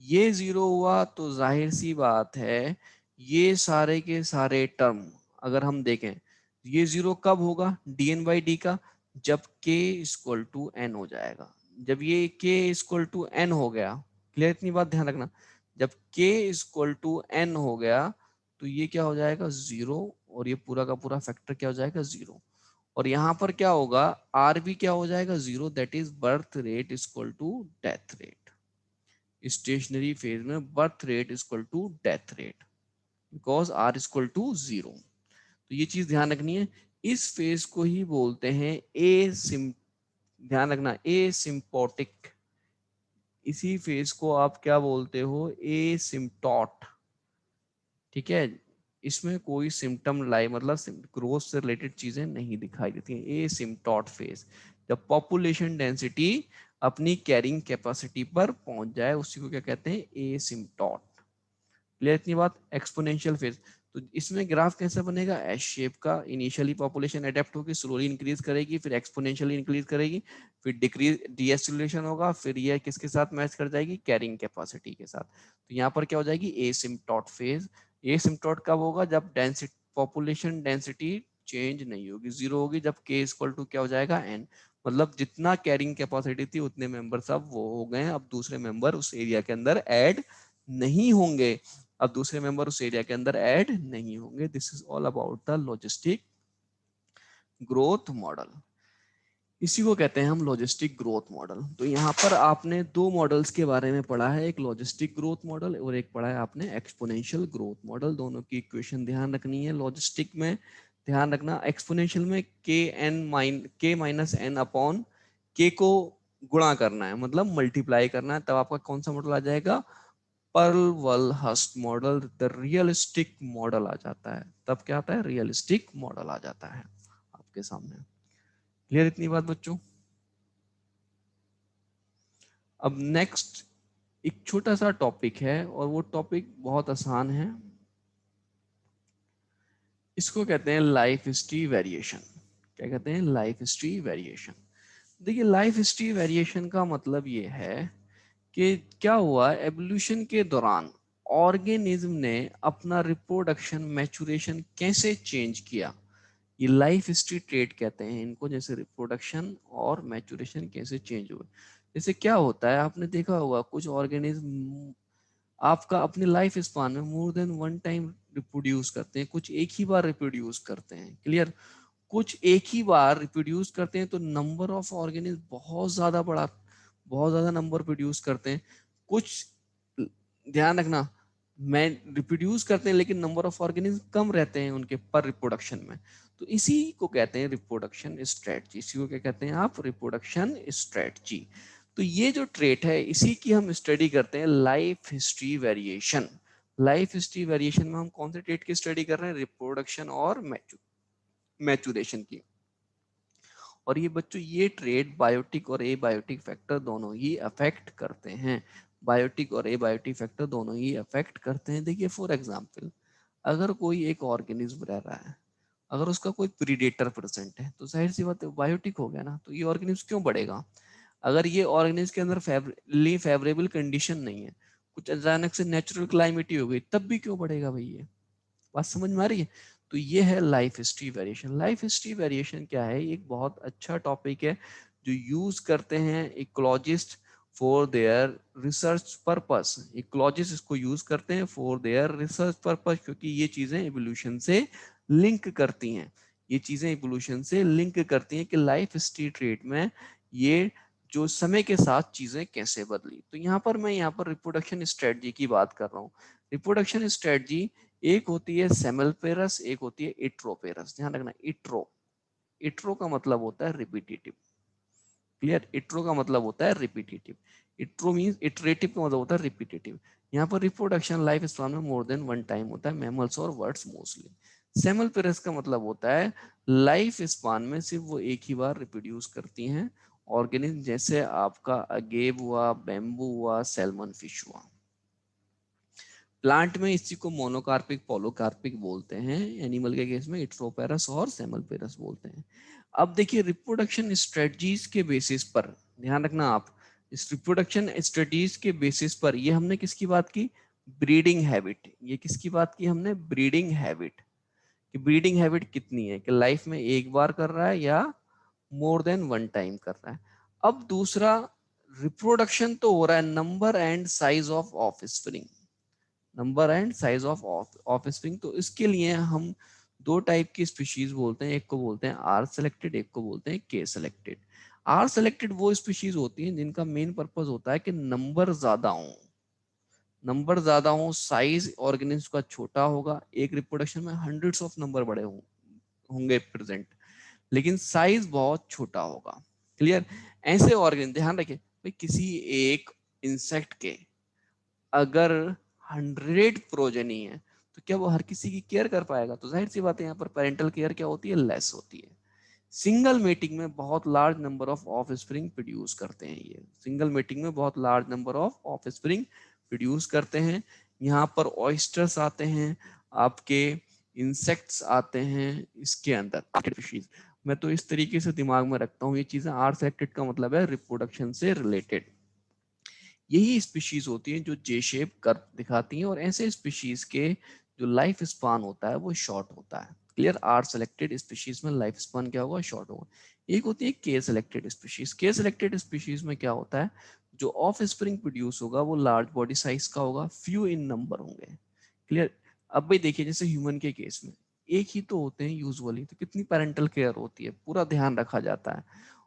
ये जीरो हुआ तो जाहिर सी बात है ये सारे के सारे टर्म, अगर हम देखें, ये जीरो कब होगा, डी एन बाई डी का, जब के इक्वल टू एन हो जाएगा। जब ये के इक्वल टू एन हो गया, क्लियर, इतनी बात ध्यान रखना, जब के इक्वल टू एन हो गया तो ये क्या हो जाएगा, जीरो, और ये पूरा का पूरा फैक्टर क्या हो जाएगा, जीरो। और यहां पर क्या होगा, आर भी क्या हो जाएगा, zero, that is birth rate equal to death rate. Stationary phase में birth rate equal to death rate, because R equal to zero. तो ये चीज ध्यान रखनी है। इस फेज को ही बोलते हैं ए सिम, ध्यान रखना, ए सिम्पोटिक। इसी फेज को आप क्या बोलते हो, ए सिम्टॉट, ठीक है। इसमें कोई सिम्टम लाई, मतलब ग्रोथ से रिलेटेड चीजें नहीं दिखाई देती हैं, ए सिम्टॉट फेज। जब पॉपुलेशन डेंसिटी अपनी कैरिंग कैपेसिटी पर पहुंच जाए, उसी को क्या कहते हैं, ए सिम्टॉट। क्लियर इतनी बात। एक्सपोनेंशियल फेज, तो इसमें ग्राफ कैसा बनेगा, एस शेप का। इनिशियली पॉपुलेशन अडेप्ट होगी, स्लोली इंक्रीज करेगी, फिर एक्सपोनेंशियली इंक्रीज करेगी, फिर डिक्रीज डीएसिलेशन होगा, फिर ये किसके साथ मैच कर जाएगी, कैरिंग कैपेसिटी के साथ। तो यहाँ पर क्या हो जाएगी, एसिम्प्टोट फेज। एसिम्प्टोट कब होगा, जब डेंसिटी, पॉपुलेशन डेंसिटी चेंज नहीं होगी, जीरो होगी, जब के इक्वल टू क्या हो जाएगा, एन, मतलब जितना कैरिंग कैपेसिटी थी उतने मेंबर सब वो हो गए, अब दूसरे मेंबर उस एरिया के अंदर ऐड नहीं होंगे। अब दूसरे मेंबर उस एरिया के अंदर ऐड नहीं होंगे। This is all about the logistic growth model. इसी को कहते हैं हम लॉजिस्टिक ग्रोथ मॉडल। तो यहाँ पर आपने दो मॉडल्स के बारे में पढ़ा है, एक लॉजिस्टिक ग्रोथ मॉडल और एक पढ़ा है आपने एक्सपोनेंशियल ग्रोथ मॉडल। दोनों की इक्वेशन ध्यान रखनी है। लॉजिस्टिक में ध्यान रखना, एक्सपोनेंशियल में के माइनस एन अपॉन के को गुणा करना है, मतलब मल्टीप्लाई करना है, तब आपका कौन सा मॉडल आ जाएगा, पर्लवलहस्ट मॉडल, द रियलिस्टिक मॉडल आ जाता है। तब क्या आता है, रियलिस्टिक मॉडल आ जाता है आपके सामने। क्लियर इतनी बात बच्चों। अब नेक्स्ट एक छोटा सा टॉपिक है, और वो टॉपिक बहुत आसान है। इसको कहते हैं लाइफ हिस्ट्री वेरिएशन। क्या कहते हैं, लाइफ हिस्ट्री वेरिएशन। देखिए, लाइफ हिस्ट्री वेरिएशन का मतलब ये है कि क्या हुआ एवोल्यूशन के दौरान ऑर्गेनिज्म ने अपना रिप्रोडक्शन मैचुरेशन कैसे चेंज किया, ये लाइफ हिस्ट्री ट्रेट कहते हैं इनको, जैसे रिप्रोडक्शन और मैचुरेशन कैसे चेंज हुए। जैसे क्या होता है, आपने देखा होगा कुछ ऑर्गेनिज्म आपका अपने लाइफ स्पान में more than one time reproduce करते हैं, कुछ एक ही बार रिप्रोड्यूस करते हैं, क्लियर। कुछ एक ही बार रिप्रोड्यूस करते हैं तो नंबर ऑफ ऑर्गेनिज्म बहुत ज्यादा बड़ा, बहुत ज्यादा नंबर प्रोड्यूस करते हैं। कुछ, ध्यान रखना, मैं रिप्रोड्यूस करते हैं लेकिन नंबर ऑफ ऑर्गेनिज्म कम रहते हैं उनके पर रिप्रोडक्शन में। तो इसी को कहते हैं रिप्रोडक्शन स्ट्रेटजी, इसी को क्या कहते हैं आप, रिप्रोडक्शन स्ट्रेटजी। तो ये जो ट्रेट है इसी की हम स्टडी करते हैं, life history variation. Life history variation में हम कौन से ट्रेट की स्टडी कर रहे हैं, रिप्रोडक्शन और मैचुरेशन की। और ये बच्चों ये ट्रेड बायोटिक और एबायोटिक फैक्टर दोनों ही अफेक्ट करते हैं, बायोटिक और एबायोटिक फैक्टर दोनों ही अफेक्ट करते हैं। देखिए फॉर एग्जांपल, अगर कोई एक ऑर्गेनिज्म रह रहा है, अगर उसका कोई प्रीडेटर प्रेजेंट है तो जाहिर सी बात है बायोटिक हो गया ना, तो ये ऑर्गेनिज्म क्यों बढ़ेगा। अगर ये ऑर्गेनिज्म के अंदर फेवरेबल कंडीशन नहीं है, कुछ अचानक से नेचुरल क्लाइमेट ही हो गई, तब भी क्यों बढ़ेगा भाई, ये बात समझ में आ रही है। तो ये है life history variation. Life history variation क्या है, एक बहुत अच्छा टॉपिक है जो यूज करते हैं ecologist for their research purpose. Ecologist इसको यूज करते हैं फॉर देयर रिसर्च पर्पस, क्योंकि ये चीजें इवोल्यूशन से लिंक करती हैं, ये चीजें इवोल्यूशन से लिंक करती हैं कि लाइफ हिस्ट्री ट्रेट में ये जो समय के साथ चीजें कैसे बदली। तो यहाँ पर रिप्रोडक्शन स्ट्रेटजी की बात कर रहा हूँ। रिप्रोडक्शन स्ट्रेटजी एक होती है सेमल्पेरस, एक होती है इट्रोपेरस। ध्यान रखना, इट्रो, इट्रो का मतलब होता है रिपीटेटिव, क्लियर। इट्रो का मतलब होता है रिपीटेटिव, इट्रो मींस इटरेटिव का मतलब होता है रिपीटेटिव। यहाँ पर रिप्रोडक्शन लाइफ स्पान में मोर देन वन टाइम होता है, मैमल्स और बर्ड्स मोस्टली। सेमल्पेरस का मतलब होता है लाइफ स्पान में सिर्फ वो एक ही बार रिप्रोड्यूस करती हैं ऑर्गेनिज्म, जैसे आपका अगेव हुआ, बैम्बू हुआ, सैल्मन फिश हुआ। प्लांट में इसी को मोनोकार्पिक पॉलोकार्पिक बोलते हैं, एनिमल के केस में इट्रोपेरस और सेमल्पेरस बोलते हैं। अब देखिए रिप्रोडक्शन स्ट्रेटजीज के बेसिस पर, ध्यान रखना आप, इस रिप्रोडक्शन स्ट्रेटजीज के बेसिस पर ये हमने किसकी बात की, ब्रीडिंग हैबिट। ये किसकी बात की हमने, ब्रीडिंग हैबिट, कि ब्रीडिंग हैबिट कितनी है, कि लाइफ में एक बार कर रहा है या मोर देन वन टाइम कर रहा है। अब दूसरा, रिप्रोडक्शन तो हो रहा है, number and size of offspring, number and size of offspring. तो इसके लिए हम दो टाइप की स्पीशीज बोलते हैं, एक को बोलते हैं आर सेलेक्टेड, एक को बोलते हैं के सेलेक्टेड। आर सेलेक्टेड वो स्पीशीज होती हैं जिनका मेन पर्पस होता है कि नंबर ज्यादा हो, नंबर ज्यादा हो, साइज ऑर्गेनिज्म का छोटा होगा, एक रिप्रोडक्शन में हंड्रेड्स ऑफ नंबर बड़े होंगे प्रेजेंट, लेकिन साइज बहुत छोटा होगा, क्लियर। ऐसे ऑर्गेनिज्म, ध्यान रखिए भाई, किसी एक इंसेक्ट के अगर 100 प्रोजेनी है तो क्या वो हर किसी की केयर कर पाएगा, तो जाहिर सी बात है यहाँ पर पेरेंटल केयर क्या होती है, लेस होती है। सिंगल मेटिंग में बहुत large number of of spring produce करते हैं, ये सिंगल मेटिंग में बहुत large number of of spring produce करते हैं। यहाँ पर ऑयस्टर्स आते हैं, आपके इंसेक्ट्स आते हैं इसके अंदर स्पीशीज। मैं तो इस तरीके से दिमाग में रखता हूँ ये चीजें, आर सेलेक्टेड का मतलब है रिप्रोडक्शन से रिलेटेड। यही स्पीशीज होती हैं जो जे शेप कर्व दिखाती हैं, और ऐसे स्पीशीज के जो लाइफ स्पान होता है वो शॉर्ट होता है, क्लियर। आर सेलेक्टेड स्पीशीज में लाइफ स्पान क्या होगा, शॉर्ट होगा। एक होती है के सेलेक्टेड स्पीशीज। के सेलेक्टेड स्पीशीज में क्या होता है, जो ऑफ स्प्रिंग प्रोड्यूस होगा वो लार्ज बॉडी साइज का होगा, फ्यू इन नंबर होंगे, क्लियर। अब भाई देखिए जैसे ह्यूमन के केस में एक ही तो होते हैं यूजुअली, तो कितनी पेरेंटल केयर होती है, पूरा ध्यान रखा जाता है।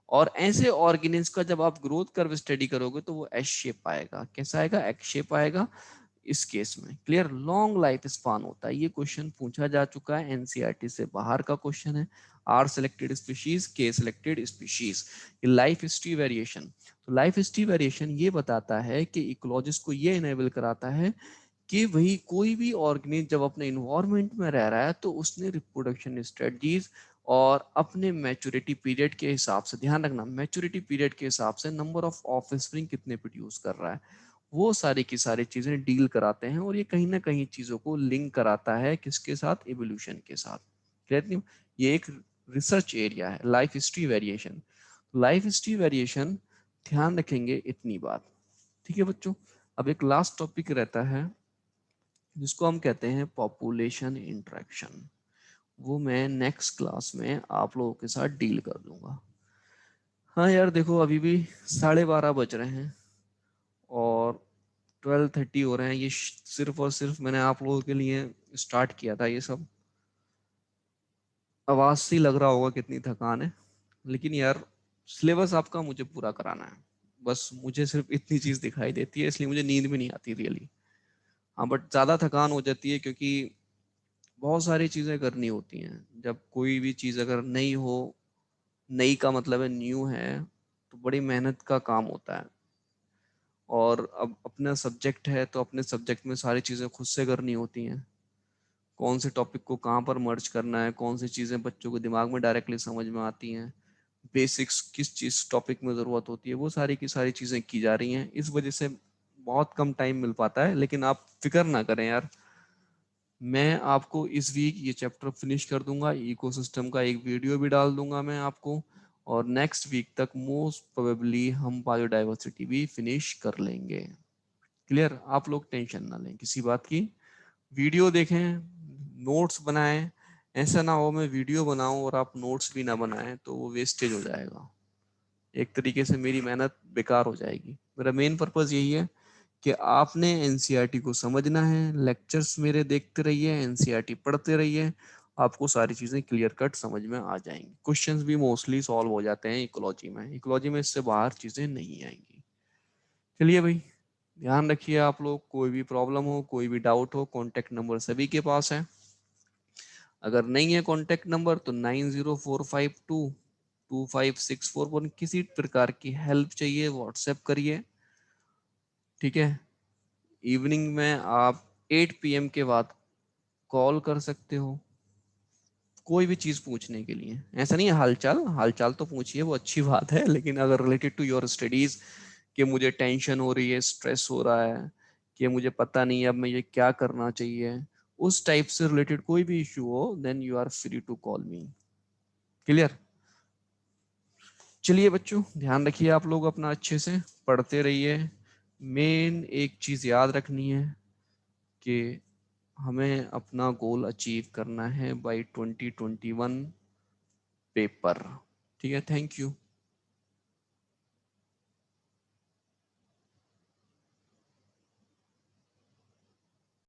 और ऐसे ऑर्गेनिज्म का जब आप ग्रोथ कर्व स्टडी करोगे तो वो एस शेप आएगा, कैसा आएगा, एक्स शेप आएगा इस केस में, क्लियर। लॉन्ग लाइफ स्पान होता है, ये क्वेश्चन पूछा जा चुका है, एनसीईआरटी से बाहर का क्वेश्चन है। आर सेलेक्टेड स्पीशीज, के selected species, life history variation. तो लाइफ हिस्ट्री वेरिएशन ये बताता है कि इकोलॉजिस्ट को ये इनेबल कराता है कि वही कोई भी ऑर्गेनिज्म जब अपने इन्वायरमेंट में रह रहा है तो उसने रिप्रोडक्शन स्ट्रेटजीज और अपने मैच्योरिटी पीरियड के हिसाब से, ध्यान रखना मैच्योरिटी पीरियड के हिसाब से नंबर ऑफ ऑफस्प्रिंग कितने प्रोड्यूस कर रहा है, वो सारी की सारी चीजें डील कराते हैं। और ये कहीं ना कहीं चीजों को लिंक कराता है किसके साथ, इवोल्यूशन के साथ, क्लियर। ये एक रिसर्च एरिया है life history variation. Life history variation, ध्यान रखेंगे इतनी बात, ठीक है बच्चों। अब एक लास्ट टॉपिक रहता है जिसको हम कहते हैं पॉपुलेशन इंटरेक्शन। वो मैं नेक्स्ट क्लास में आप लोगों के साथ डील कर दूंगा। हाँ यार देखो, अभी भी 12:30 बज रहे हैं और 12:30 हो रहे हैं। ये सिर्फ और सिर्फ मैंने आप लोगों के लिए स्टार्ट किया था ये सब। आवाज से ही लग रहा होगा कितनी थकान है, लेकिन यार सिलेबस आपका मुझे पूरा कराना है। बस मुझे सिर्फ इतनी चीज दिखाई देती है, इसलिए मुझे नींद भी नहीं आती रियली। हाँ बट ज्यादा थकान हो जाती है क्योंकि बहुत सारी चीजें करनी होती हैं। जब कोई भी चीज अगर नई हो, नई का मतलब है न्यू है, तो बड़ी मेहनत का काम होता है। और अब अपना सब्जेक्ट है तो अपने सब्जेक्ट में सारी चीजें खुद से करनी होती हैं। कौन से टॉपिक को कहाँ पर मर्ज करना है, कौन सी चीजें बच्चों को दिमाग में डायरेक्टली समझ में आती हैं, बेसिक्स किस चीज टॉपिक में जरूरत होती है, वो सारी की सारी चीजें की जा रही हैं। इस वजह से बहुत कम टाइम मिल पाता है। लेकिन आप फिक्र ना करें यार, मैं आपको इस वीक ये चैप्टर फिनिश कर दूंगा। इकोसिस्टम का एक वीडियो भी डाल दूंगा मैं आपको, और नेक्स्ट वीक तक मोस्ट प्रोबेबली हम बायोडाइवर्सिटी भी फिनिश कर लेंगे। क्लियर? आप लोग टेंशन ना लें किसी बात की। वीडियो देखें, नोट्स बनाएं। ऐसा ना हो मैं वीडियो बनाऊं और आप नोट्स भी ना बनाएं, तो वो वेस्टेज हो जाएगा। एक तरीके से मेरी मेहनत बेकार हो जाएगी। मेरा मेन पर्पस यही है कि आपने एनसीईआरटी को समझना है। लेक्चर्स मेरे देखते रहिए, एनसीईआरटी पढ़ते रहिए, आपको सारी चीजें क्लियर कट समझ में आ जाएंगी। क्वेश्चंस भी मोस्टली सॉल्व हो जाते हैं इकोलॉजी में। इकोलॉजी में इससे बाहर चीजें नहीं आएंगी। चलिए भाई, ध्यान रखिए आप लोग। कोई भी प्रॉब्लम हो, कोई भी डाउट हो, कॉन्टेक्ट नंबर सभी के पास है। अगर नहीं है कॉन्टेक्ट नंबर तो 9045225641। किसी प्रकार की हेल्प चाहिए व्हाट्सएप करिए, ठीक है? इवनिंग में आप 8 PM के बाद कॉल कर सकते हो कोई भी चीज पूछने के लिए। ऐसा नहीं है, हालचाल हालचाल तो पूछिए, वो अच्छी बात है, लेकिन अगर रिलेटेड टू योर स्टडीज, कि मुझे टेंशन हो रही है, स्ट्रेस हो रहा है, कि मुझे पता नहीं अब मैं ये क्या करना चाहिए, उस टाइप से रिलेटेड कोई भी इशू हो, then you are free to call me. Clear? चलिए बच्चों, ध्यान रखिए आप लोग अपना, अच्छे से पढ़ते रहिए। मेन एक चीज याद रखनी है कि हमें अपना गोल अचीव करना है बाय 2021 पेपर। ठीक है, थैंक यू।